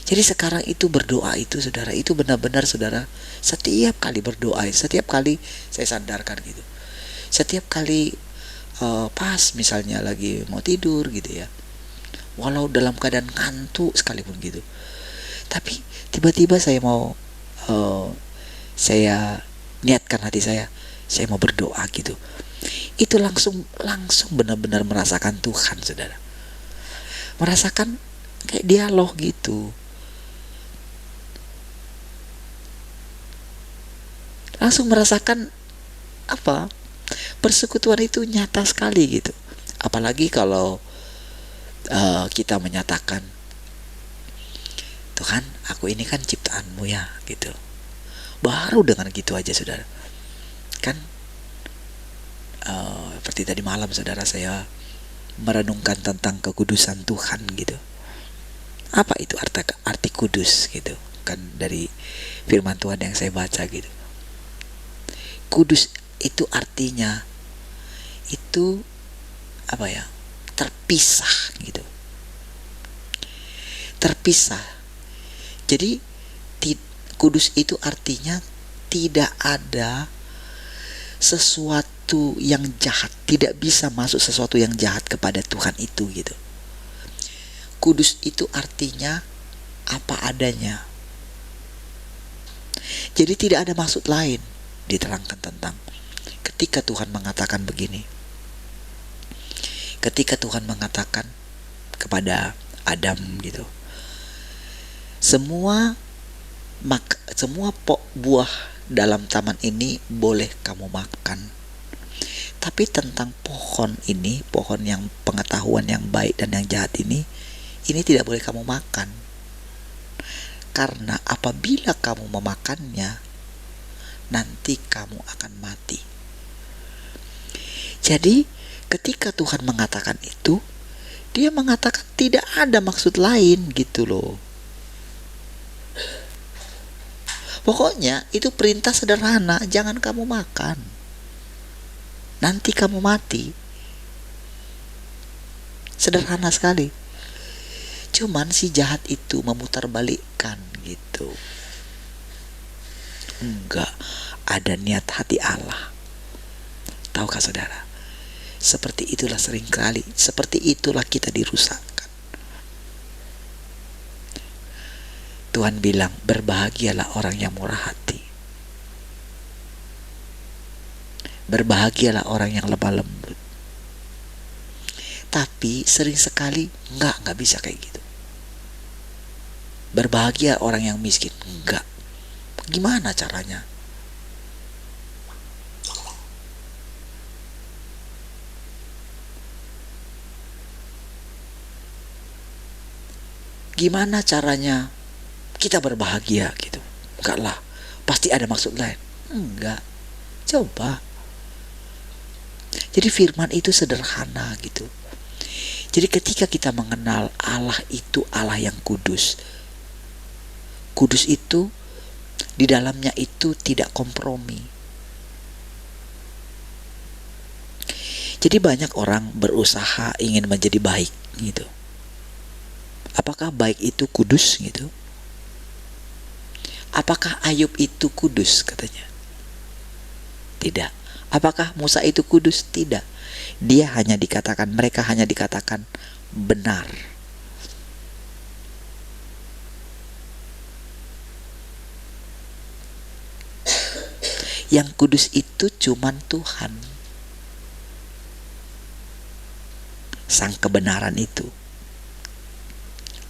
Jadi sekarang itu berdoa itu, saudara, itu benar-benar saudara, setiap kali berdoa, setiap kali saya sandarkan gitu, setiap kali pas misalnya lagi mau tidur gitu ya, walau dalam keadaan ngantuk sekalipun gitu, tapi tiba-tiba saya mau saya niatkan hati saya mau berdoa gitu, itu langsung benar-benar merasakan Tuhan, saudara, merasakan kayak dialog gitu. Langsung merasakan persekutuan itu nyata sekali gitu. Apalagi kalau kita menyatakan, Tuhan, aku ini kan ciptaanmu ya gitu. Baru dengan gitu aja, saudara, kan seperti tadi malam, saudara, saya merenungkan tentang kekudusan Tuhan gitu. Apa itu arti kudus gitu kan, dari firman Tuhan yang saya baca gitu. Kudus itu artinya itu terpisah gitu. Terpisah. Jadi kudus itu artinya tidak ada sesuatu yang jahat, tidak bisa masuk sesuatu yang jahat kepada Tuhan itu gitu. Kudus itu artinya apa adanya. Jadi tidak ada maksud lain. Diterangkan tentang ketika Tuhan mengatakan begini. Ketika Tuhan mengatakan kepada Adam gitu, semua buah dalam taman ini boleh kamu makan, tapi tentang pohon ini, pohon yang pengetahuan yang baik dan yang jahat ini tidak boleh kamu makan, karena apabila kamu memakannya nanti kamu akan mati. Jadi ketika Tuhan mengatakan itu, dia mengatakan tidak ada maksud lain gitu loh. Pokoknya itu perintah sederhana, jangan kamu makan, nanti kamu mati. Sederhana sekali. Cuman si jahat itu memutarbalikkan gitu. Enggak, ada niat hati Allah. Tahukah saudara? Seperti itulah seringkali, seperti itulah kita dirusakkan. Tuhan bilang, berbahagialah orang yang murah hati. Berbahagialah orang yang lemah lembut. Tapi sering sekali enggak bisa kayak gitu. Berbahagia orang yang miskin, enggak. Gimana caranya? Gimana caranya kita berbahagia gitu? Enggak lah, pasti ada maksud lain. Enggak. Coba. Jadi firman itu sederhana gitu. Jadi ketika kita mengenal Allah itu Allah yang kudus. Kudus itu di dalamnya itu tidak kompromi. Jadi banyak orang berusaha ingin menjadi baik gitu. Apakah baik itu kudus gitu? Apakah Ayub itu kudus katanya? Tidak. Apakah Musa itu kudus? Tidak. Mereka hanya dikatakan benar. Yang kudus itu cuman Tuhan. Sang kebenaran itu.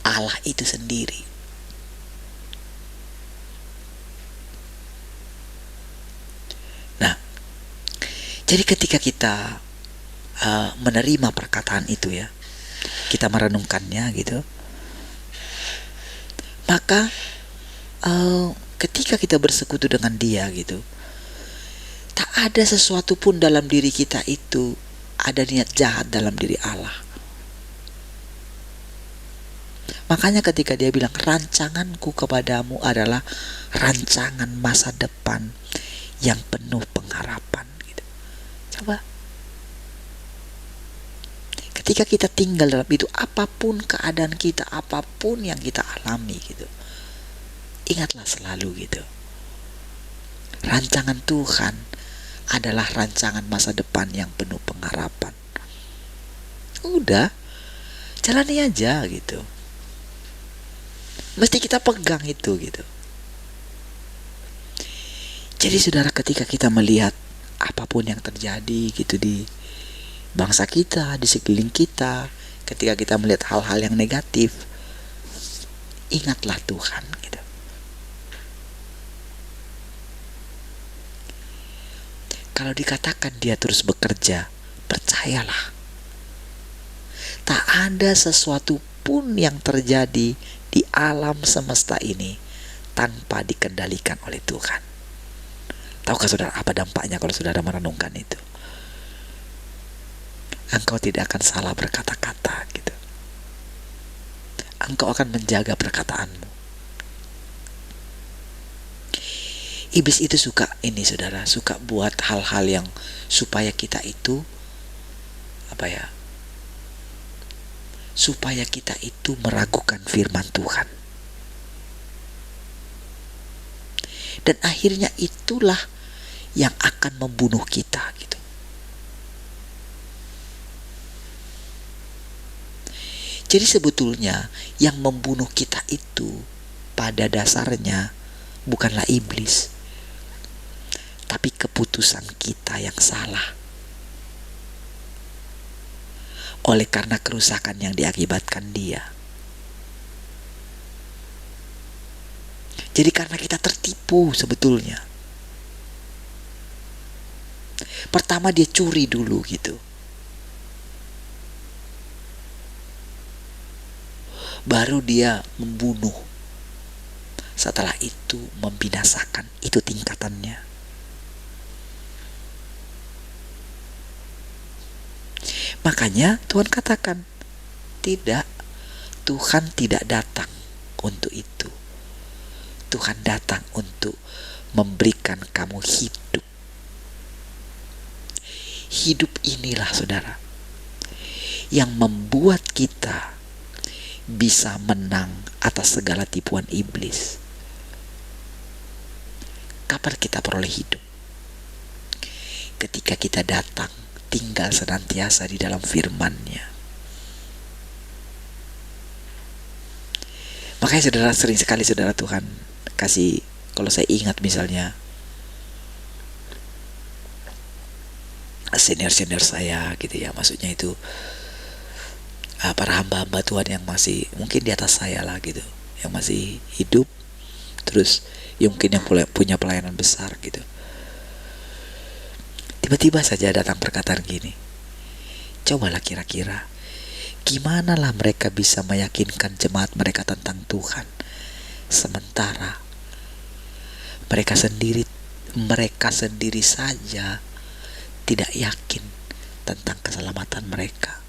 Allah itu sendiri. Nah, jadi ketika kita menerima perkataan itu ya, kita merenungkannya gitu, maka ketika kita bersekutu dengan Dia gitu, tak ada sesuatu pun dalam diri kita itu ada niat jahat dalam diri Allah. Makanya ketika Dia bilang, rancanganku kepadamu adalah rancangan masa depan yang penuh pengharapan gitu. Coba, ketika kita tinggal dalam itu, apapun keadaan kita, apapun yang kita alami gitu, ingatlah selalu gitu, rancangan Tuhan adalah rancangan masa depan yang penuh pengharapan. Udah, jalani aja gitu. Mesti kita pegang itu gitu. Jadi saudara, ketika kita melihat apapun yang terjadi gitu di bangsa kita, di sekeliling kita, ketika kita melihat hal-hal yang negatif, ingatlah Tuhan gitu. Kalau dikatakan Dia terus bekerja, percayalah, tak ada sesuatu pun yang terjadi di alam semesta ini tanpa dikendalikan oleh Tuhan. Tahukah saudara apa dampaknya kalau saudara merenungkan itu? Engkau tidak akan salah berkata-kata gitu. Engkau akan menjaga perkataanmu. Iblis itu suka ini saudara, suka buat hal-hal yang supaya kita itu supaya kita itu meragukan firman Tuhan. Dan akhirnya itulah yang akan membunuh kita gitu. Jadi sebetulnya yang membunuh kita itu pada dasarnya bukanlah iblis, tapi keputusan kita yang salah. Oleh karena kerusakan yang diakibatkan dia. Jadi karena kita tertipu sebetulnya. Pertama dia curi dulu gitu. Baru dia membunuh. Setelah itu membinasakan. Itu tingkatannya. Makanya Tuhan katakan, tidak, Tuhan tidak datang untuk itu. Tuhan datang untuk memberikan kamu hidup. Hidup inilah saudara, yang membuat kita bisa menang atas segala tipuan iblis. Kapan kita peroleh hidup? Ketika kita datang tinggal senantiasa di dalam firman-Nya. Makanya saudara, sering sekali saudara Tuhan kasih, kalau saya ingat misalnya senior-senior saya gitu ya, maksudnya itu para hamba-hamba Tuhan yang masih mungkin di atas saya lah gitu, yang masih hidup, terus ya mungkin yang punya pelayanan besar gitu. Tiba-tiba saja datang perkataan gini, cobalah kira-kira gimana lah mereka bisa meyakinkan jemaat mereka tentang Tuhan, sementara mereka sendiri saja tidak yakin tentang keselamatan mereka.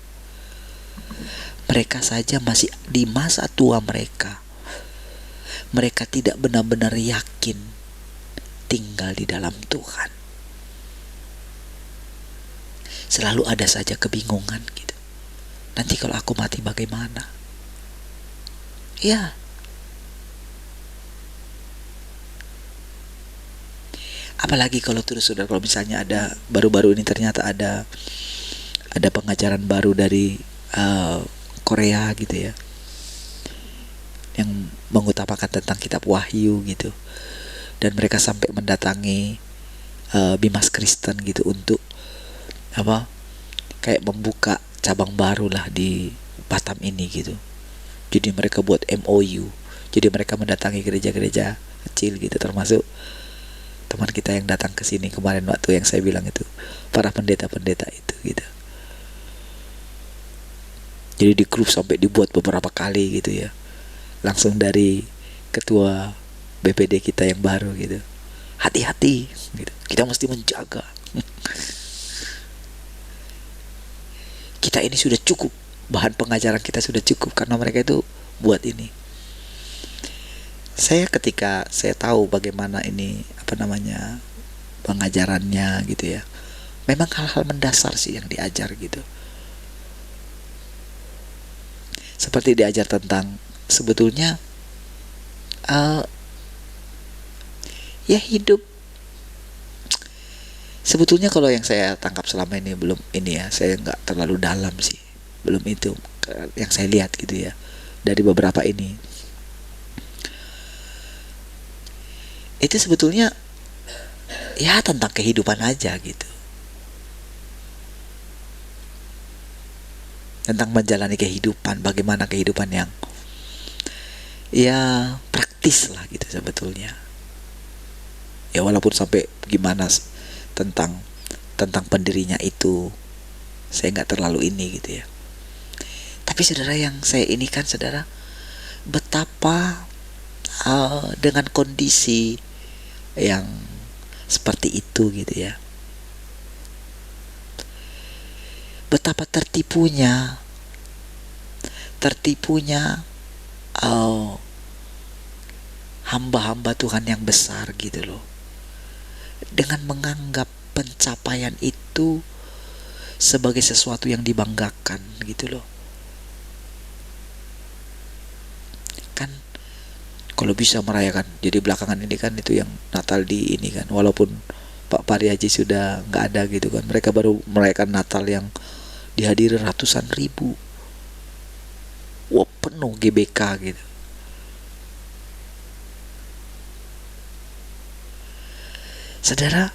Mereka saja masih di masa tua mereka. Mereka tidak benar-benar yakin tinggal di dalam Tuhan. Selalu ada saja kebingungan gitu. Nanti kalau aku mati bagaimana? Ya. Apalagi kalau terus saudara, kalau misalnya ada baru-baru ini ternyata ada pengajaran baru dari Korea gitu ya, yang mengutamakan tentang kitab Wahyu gitu, dan mereka sampai mendatangi Bimas Kristen gitu untuk kayak membuka cabang baru lah di Batam ini gitu. Jadi mereka buat MOU, jadi mereka mendatangi gereja-gereja kecil gitu, termasuk teman kita yang datang ke sini kemarin waktu yang saya bilang itu, para pendeta-pendeta itu gitu. Jadi di grup sampai dibuat beberapa kali gitu ya, langsung dari ketua BPD kita yang baru gitu, hati-hati gitu, kita mesti menjaga. Kita ini sudah cukup, bahan pengajaran kita sudah cukup, karena mereka itu buat ini. Saya ketika saya tahu bagaimana ini pengajarannya gitu ya, memang hal-hal mendasar sih yang diajar gitu. Seperti diajar tentang sebetulnya ya hidup. Sebetulnya kalau yang saya tangkap selama ini belum ini ya, saya nggak terlalu dalam sih, belum itu yang saya lihat gitu ya dari beberapa ini. Itu sebetulnya ya tentang kehidupan aja gitu, tentang menjalani kehidupan, bagaimana kehidupan yang ya praktis lah gitu sebetulnya. Ya walaupun sampai gimana tentang pendirinya itu saya nggak terlalu ini gitu ya. Tapi saudara, yang saya ini kan saudara, betapa dengan kondisi yang seperti itu gitu ya, betapa tertipunya hamba-hamba Tuhan yang besar gitu loh, dengan menganggap pencapaian itu sebagai sesuatu yang dibanggakan gitu loh. Kan kalau bisa merayakan, jadi belakangan ini kan itu yang Natal di ini kan, walaupun Pak Pariaji sudah nggak ada gitu kan, mereka baru merayakan Natal yang dihadiri ratusan ribu. Wah, penuh GBK gitu. Saudara,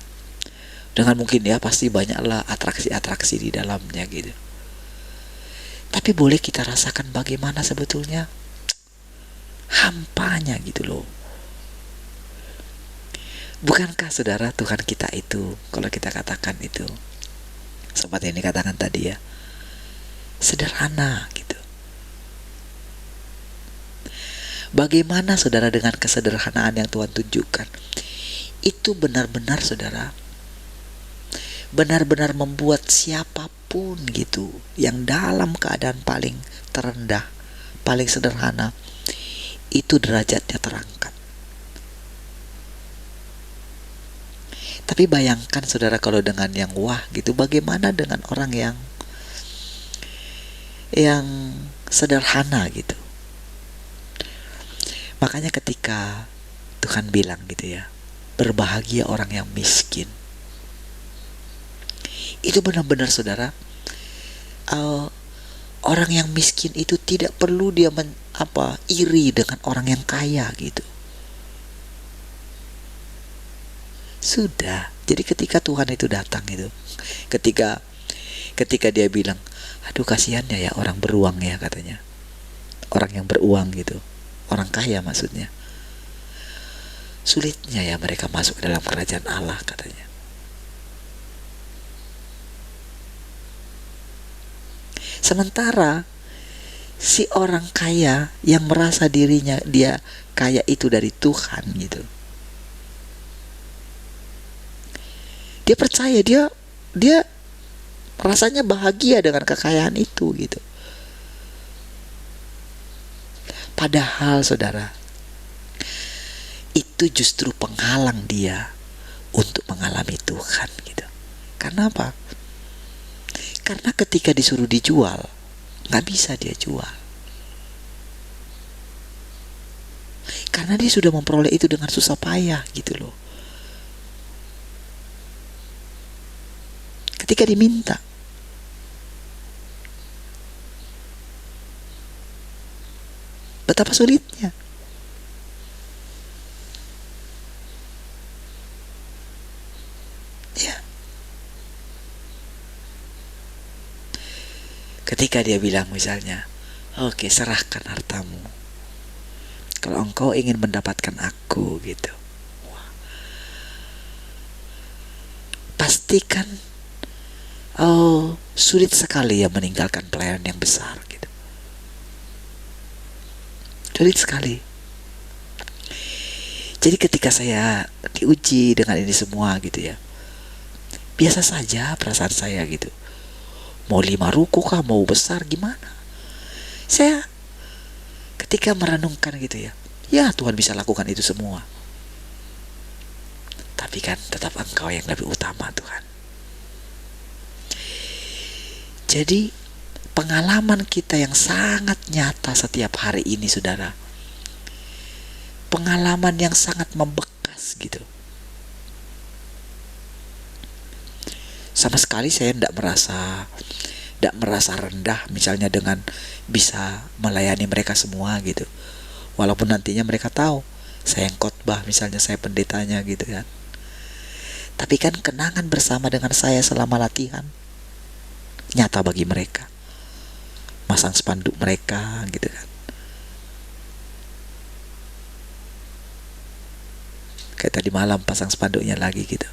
Dengan mungkin ya pasti banyaklah atraksi-atraksi di dalamnya gitu. Tapi boleh kita rasakan bagaimana sebetulnya hampanya gitu loh. Bukankah saudara Tuhan kita itu, kalau kita katakan itu, seperti yang dikatakan tadi ya, sederhana gitu. Bagaimana saudara dengan kesederhanaan yang Tuhan tunjukkan, itu benar-benar saudara, benar-benar membuat siapapun gitu, yang dalam keadaan paling terendah, paling sederhana, itu derajatnya terangkat. Tapi bayangkan saudara kalau dengan yang wah gitu, bagaimana dengan orang yang sederhana gitu. Makanya ketika Tuhan bilang gitu ya, berbahagia orang yang miskin, itu benar-benar saudara, orang yang miskin itu tidak perlu dia iri dengan orang yang kaya gitu. Sudah. Jadi ketika Tuhan itu datang itu, ketika dia bilang, aduh kasihannya ya orang beruang ya katanya, orang yang beruang gitu, orang kaya maksudnya, sulitnya ya mereka masuk ke dalam kerajaan Allah katanya. Sementara si orang kaya yang merasa dirinya dia kaya itu dari Tuhan gitu, dia percaya dia rasanya bahagia dengan kekayaan itu gitu. Padahal saudara, itu justru penghalang dia untuk mengalami Tuhan gitu. Karena apa? Karena ketika disuruh dijual, nggak bisa dia jual. Karena dia sudah memperoleh itu dengan susah payah gitu loh. Ketika diminta, betapa sulitnya. Ya. Ketika dia bilang misalnya, oke, serahkan hartamu kalau engkau ingin mendapatkan aku gitu. Wah. Pastikan sulit sekali ya meninggalkan pelayanan yang besar gitu. Sulit sekali. Jadi ketika saya diuji dengan ini semua gitu ya, biasa saja perasaan saya gitu. Mau 5 ruko kah, mau besar gimana? Saya ketika merenungkan gitu ya, ya Tuhan bisa lakukan itu semua. Tapi kan tetap engkau yang lebih utama Tuhan. Jadi pengalaman kita yang sangat nyata setiap hari ini saudara, pengalaman yang sangat membekas gitu. Sama sekali saya tidak merasa rendah misalnya dengan bisa melayani mereka semua gitu. Walaupun nantinya mereka tahu saya yang khotbah, misalnya saya pendetanya gitu kan. Tapi kan kenangan bersama dengan saya selama latihan nyata bagi mereka. Masang spanduk mereka gitu kan. Kayak tadi malam pasang spanduknya lagi gitu.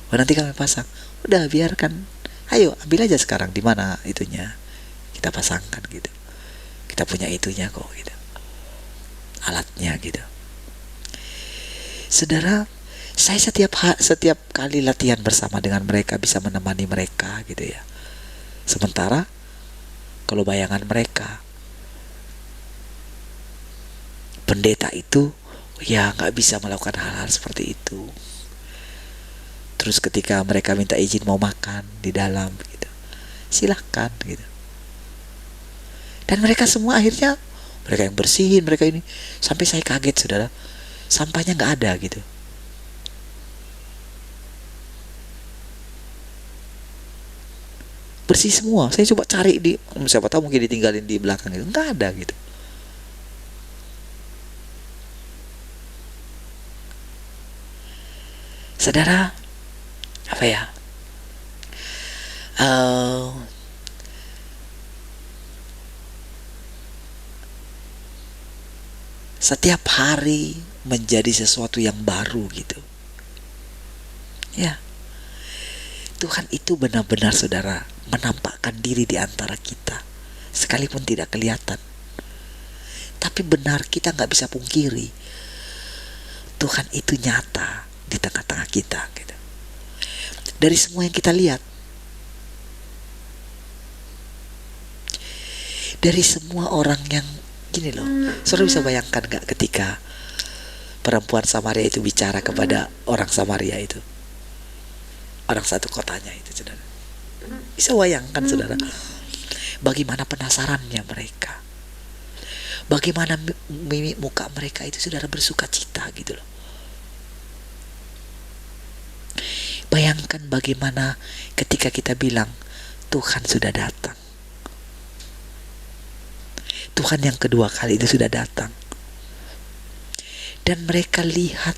Oh nanti kami pasang. Udah biarkan. Ayo ambil aja sekarang, di mana itunya. Kita pasangkan gitu. Kita punya itunya kok gitu. Alatnya gitu. Saudara, saya setiap kali latihan bersama dengan mereka bisa menemani mereka gitu ya. Sementara kalau bayangan mereka, pendeta itu ya nggak bisa melakukan hal-hal seperti itu. Terus ketika mereka minta izin mau makan di dalam gitu, silahkan gitu. Dan mereka semua akhirnya, mereka yang bersihin, mereka ini, sampai saya kaget saudara, sampahnya nggak ada gitu. Bersih semua. Saya coba cari siapa tahu mungkin ditinggalin di belakang itu, nggak ada gitu. Saudara, apa ya, eh, setiap hari menjadi sesuatu yang baru gitu. Ya, Tuhan itu benar-benar saudara menampakkan diri di antara kita, sekalipun tidak kelihatan. Tapi benar, kita nggak bisa pungkiri Tuhan itu nyata di tengah-tengah kita gitu. Dari semua yang kita lihat, dari semua orang yang gini loh, saudara bisa bayangkan nggak ketika perempuan Samaria itu bicara kepada orang Samaria itu, orang satu kotanya itu, saudara. Bisa bayangkan saudara, bagaimana penasarannya mereka, bagaimana mimik muka mereka itu saudara bersuka cita gitu loh. Bayangkan bagaimana ketika kita bilang Tuhan sudah datang, Tuhan yang kedua kali itu sudah datang, dan mereka lihat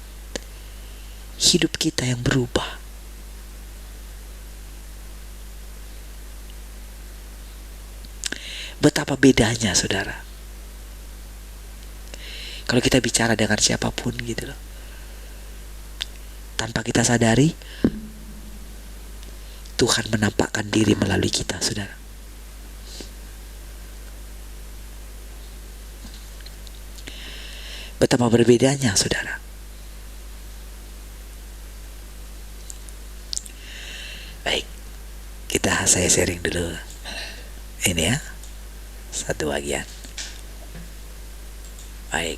hidup kita yang berubah. Betapa bedanya saudara kalau kita bicara dengan siapapun gitu loh, tanpa kita sadari Tuhan menampakkan diri melalui kita, saudara. Betapa berbedanya, saudara. Baik, saya sharing dulu. Ini ya, satu bagian. Baik,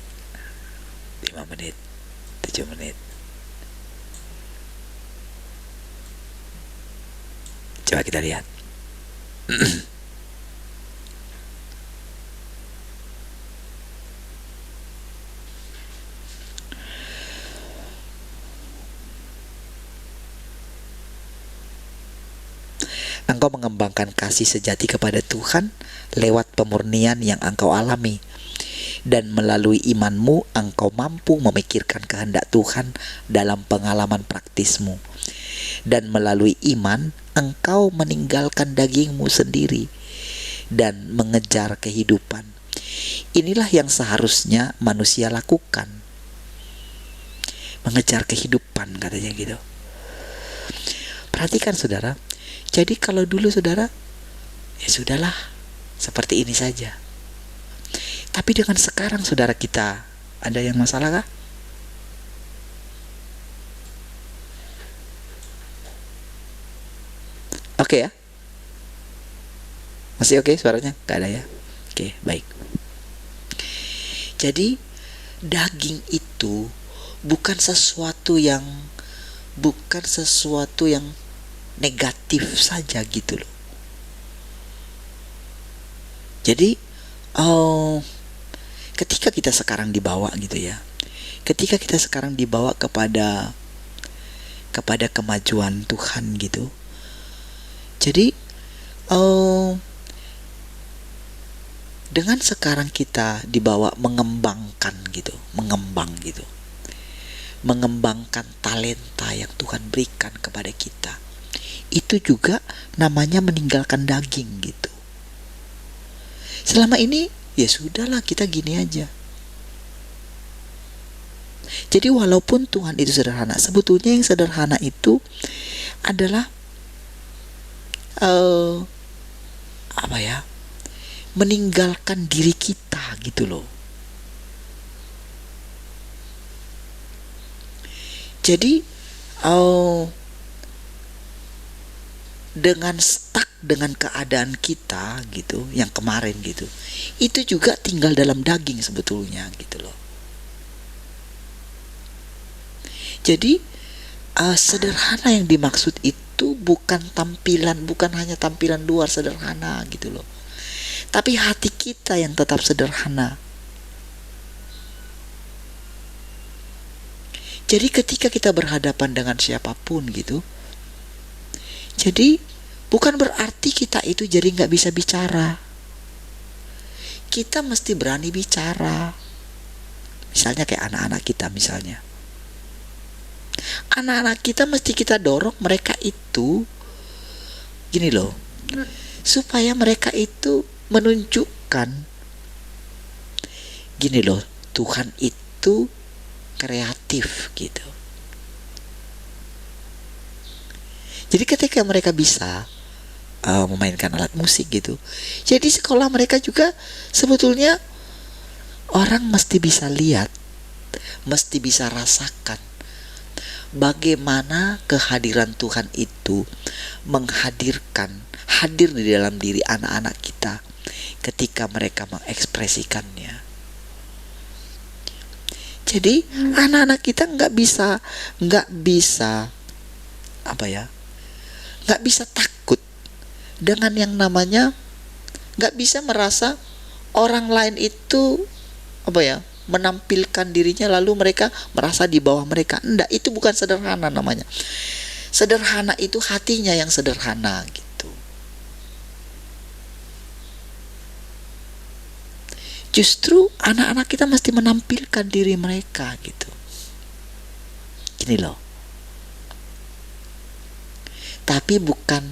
5 menit, 7 menit. Coba kita lihat. Engkau mengembangkan kasih sejati kepada Tuhan lewat pemurnian yang engkau alami, dan melalui imanmu engkau mampu memikirkan kehendak Tuhan dalam pengalaman praktismu, dan melalui iman engkau meninggalkan dagingmu sendiri dan mengejar kehidupan. Inilah yang seharusnya manusia lakukan, mengejar kehidupan, katanya gitu. Perhatikan saudara, jadi kalau dulu saudara, ya sudahlah, seperti ini saja. Tapi dengan sekarang saudara, kita ada yang masalah kah? Oke ya? Masih oke suaranya? Gak ada ya? Oke, baik. Jadi daging itu bukan sesuatu yang negatif saja gitu loh. Jadi ketika kita sekarang dibawa gitu ya, ketika kita sekarang dibawa kepada kemajuan Tuhan gitu, jadi dengan sekarang kita dibawa mengembangkan gitu, mengembangkan talenta yang Tuhan berikan kepada kita. Itu juga namanya meninggalkan daging gitu. Selama ini ya sudahlah, kita gini aja. Jadi walaupun Tuhan itu sederhana, sebetulnya yang sederhana itu adalah meninggalkan diri kita gitu loh. Jadi dengan stuck dengan keadaan kita gitu, yang kemarin gitu, itu juga tinggal dalam daging sebetulnya gitu loh. Jadi sederhana yang dimaksud itu bukan hanya tampilan luar sederhana gitu loh, tapi hati kita yang tetap sederhana. Jadi ketika kita berhadapan dengan siapapun gitu, jadi bukan berarti kita itu jadi nggak bisa bicara. Kita mesti berani bicara. Misalnya kayak anak-anak kita misalnya. Anak-anak kita mesti kita dorong mereka itu gini loh, supaya mereka itu menunjukkan gini loh, Tuhan itu kreatif gitu. Jadi ketika mereka bisa memainkan alat musik gitu, jadi sekolah mereka juga sebetulnya orang mesti bisa lihat, mesti bisa rasakan bagaimana kehadiran Tuhan itu hadir di dalam diri anak-anak kita ketika mereka mengekspresikannya. Jadi anak-anak kita nggak bisa takut dengan yang namanya, nggak bisa merasa orang lain itu menampilkan dirinya lalu mereka merasa di bawah mereka. Enggak, itu bukan sederhana namanya. Sederhana itu hatinya yang sederhana gitu. Justru anak-anak kita mesti menampilkan diri mereka gitu. Gini loh. Tapi bukan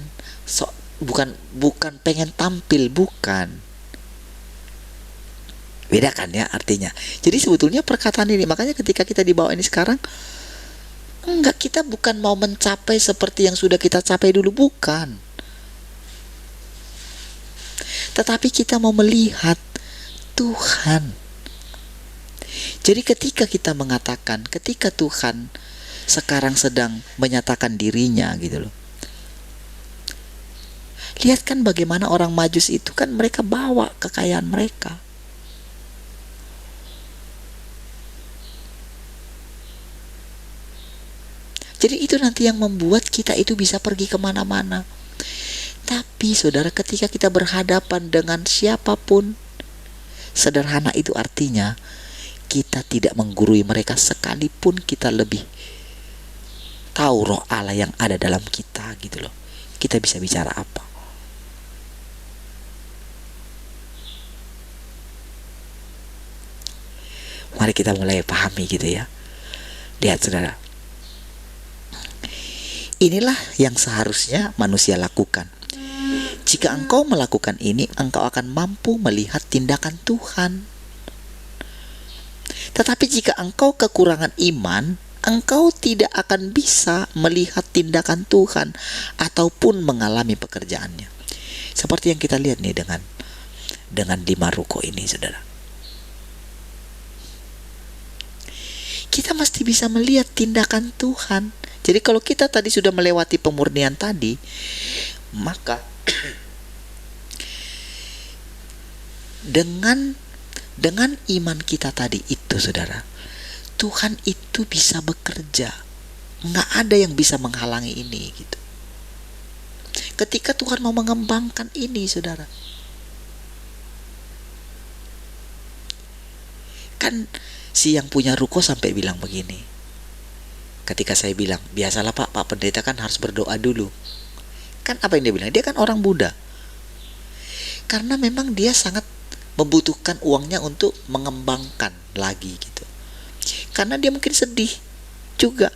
pengen tampil, bukan. Beda kan ya artinya. Jadi sebetulnya perkataan ini, makanya ketika kita dibawa ini sekarang, kita bukan mau mencapai seperti yang sudah kita capai dulu, bukan. Tetapi kita mau melihat Tuhan. Jadi ketika kita mengatakan, ketika Tuhan sekarang sedang menyatakan dirinya gitu loh. Lihat kan bagaimana orang Majus itu kan mereka bawa kekayaan mereka. Jadi itu nanti yang membuat kita itu bisa pergi kemana-mana. Tapi saudara, ketika kita berhadapan dengan siapapun, sederhana itu artinya kita tidak menggurui mereka sekalipun kita lebih tahu roh Allah yang ada dalam kita gitu loh. Kita bisa bicara apa? Mari kita mulai pahami gitu ya. Lihat saudara. Inilah yang seharusnya manusia lakukan. Jika engkau melakukan ini, engkau akan mampu melihat tindakan Tuhan. Tetapi jika engkau kekurangan iman, engkau tidak akan bisa melihat tindakan Tuhan ataupun mengalami pekerjaannya. Seperti yang kita lihat nih dengan di Maroko ini, saudara. Kita mesti bisa melihat tindakan Tuhan. Jadi kalau kita tadi sudah melewati pemurnian tadi, maka dengan iman kita tadi itu, saudara, Tuhan itu bisa bekerja. Nggak ada yang bisa menghalangi ini gitu. Ketika Tuhan mau mengembangkan ini, saudara, kan si yang punya ruko sampai bilang begini. Ketika saya bilang, biasalah Pak Pendeta kan harus berdoa dulu. Kan apa yang dia bilang? Dia kan orang Buddha. Karena memang dia sangat membutuhkan uangnya untuk mengembangkan lagi gitu. Karena dia mungkin sedih juga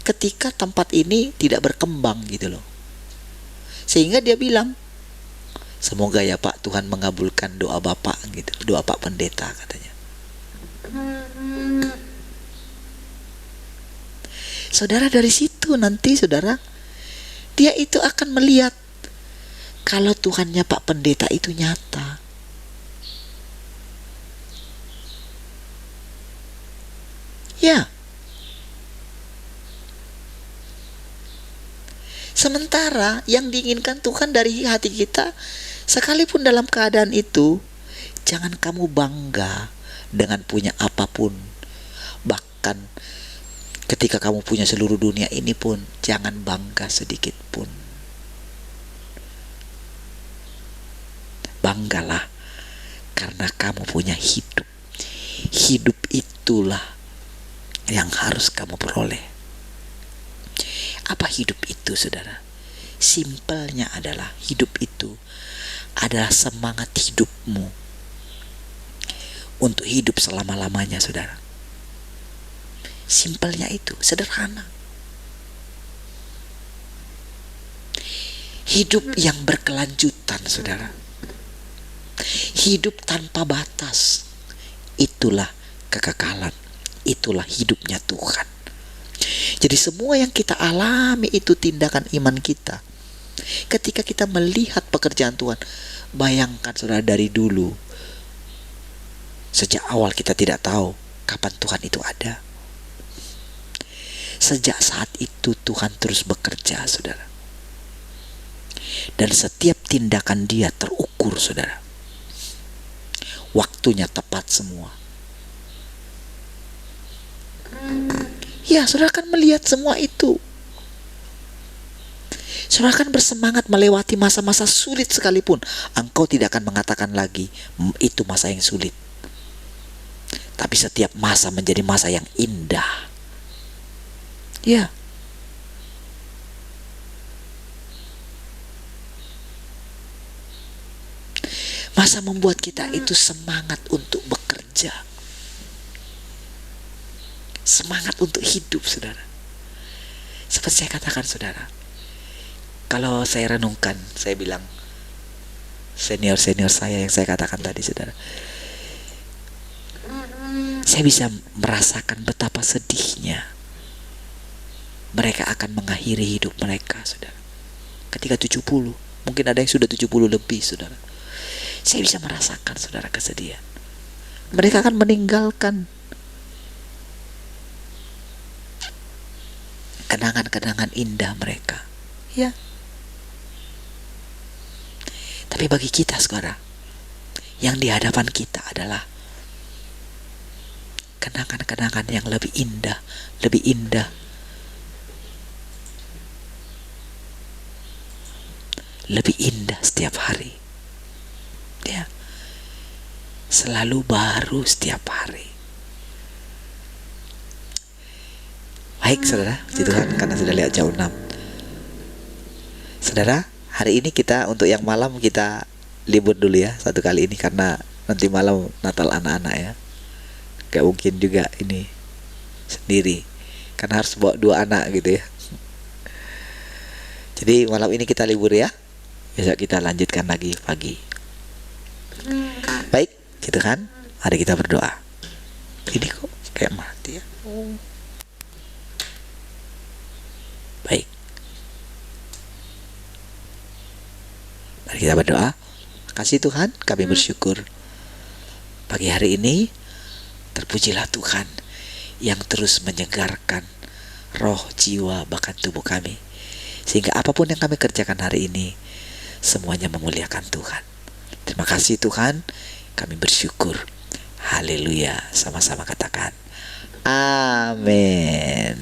ketika tempat ini tidak berkembang gitu loh. Sehingga dia bilang, semoga ya Pak Tuhan mengabulkan doa Bapak gitu, doa Pak Pendeta katanya. Saudara, dari situ nanti saudara, dia itu akan melihat kalau Tuhannya Pak Pendeta itu nyata. Ya. Sementara yang diinginkan Tuhan dari hati kita, sekalipun dalam keadaan itu, jangan kamu bangga dengan punya apapun. Bahkan ketika kamu punya seluruh dunia ini pun, jangan bangga sedikit pun. Banggalah karena kamu punya hidup. Hidup itulah yang harus kamu peroleh. Apa hidup itu, saudara? Simpelnya adalah hidup itu adalah semangat hidupmu untuk hidup selama-lamanya, saudara. Simpelnya itu, sederhana. Hidup yang berkelanjutan, saudara. Hidup tanpa batas. Itulah kekekalan. Itulah hidupnya Tuhan. Jadi semua yang kita alami itu tindakan iman kita. Ketika kita melihat pekerjaan Tuhan, bayangkan saudara, dari dulu, sejak awal kita tidak tahu kapan Tuhan itu ada. Sejak saat itu Tuhan terus bekerja, saudara. Dan setiap tindakan Dia terukur, saudara. Waktunya tepat semua. Ya, saudara kan melihat semua itu. Saudara kan bersemangat melewati masa-masa sulit sekalipun. Engkau tidak akan mengatakan lagi itu masa yang sulit. Tapi setiap masa menjadi masa yang indah. Ya. Masa membuat kita itu semangat untuk bekerja. Semangat untuk hidup, saudara. Seperti saya katakan, saudara, kalau saya renungkan, saya bilang senior-senior saya yang saya katakan tadi, saudara, saya bisa merasakan betapa sedihnya mereka akan mengakhiri hidup mereka, saudara. Ketika 70, mungkin ada yang sudah 70 lebih, saudara. Saya bisa merasakan, saudara, kesedihan. Mereka akan meninggalkan kenangan-kenangan indah mereka. Ya. Tapi bagi kita sekarang, yang di hadapan kita adalah kenangan-kenangan yang lebih indah, lebih indah. Lebih indah setiap hari. Ya. Selalu baru setiap hari. Baik, saudara, puji Tuhan karena sudah lihat jam 6. Saudara, hari ini kita untuk yang malam kita libur dulu ya satu kali ini, karena nanti malam Natal anak-anak ya. Gak mungkin juga ini sendiri, karena harus bawa 2 anak gitu ya. Jadi malam ini kita libur ya. Besok kita lanjutkan lagi pagi. Baik, gitu kan? Mari kita berdoa. Ini kok kayak mati ya. Baik. Mari kita berdoa. Kasih Tuhan, kami bersyukur pagi hari ini. Terpujilah Tuhan yang terus menyegarkan roh, jiwa, bahkan tubuh kami, sehingga apapun yang kami kerjakan hari ini semuanya memuliakan Tuhan. Terima kasih Tuhan, kami bersyukur. Haleluya. Sama-sama katakan amin.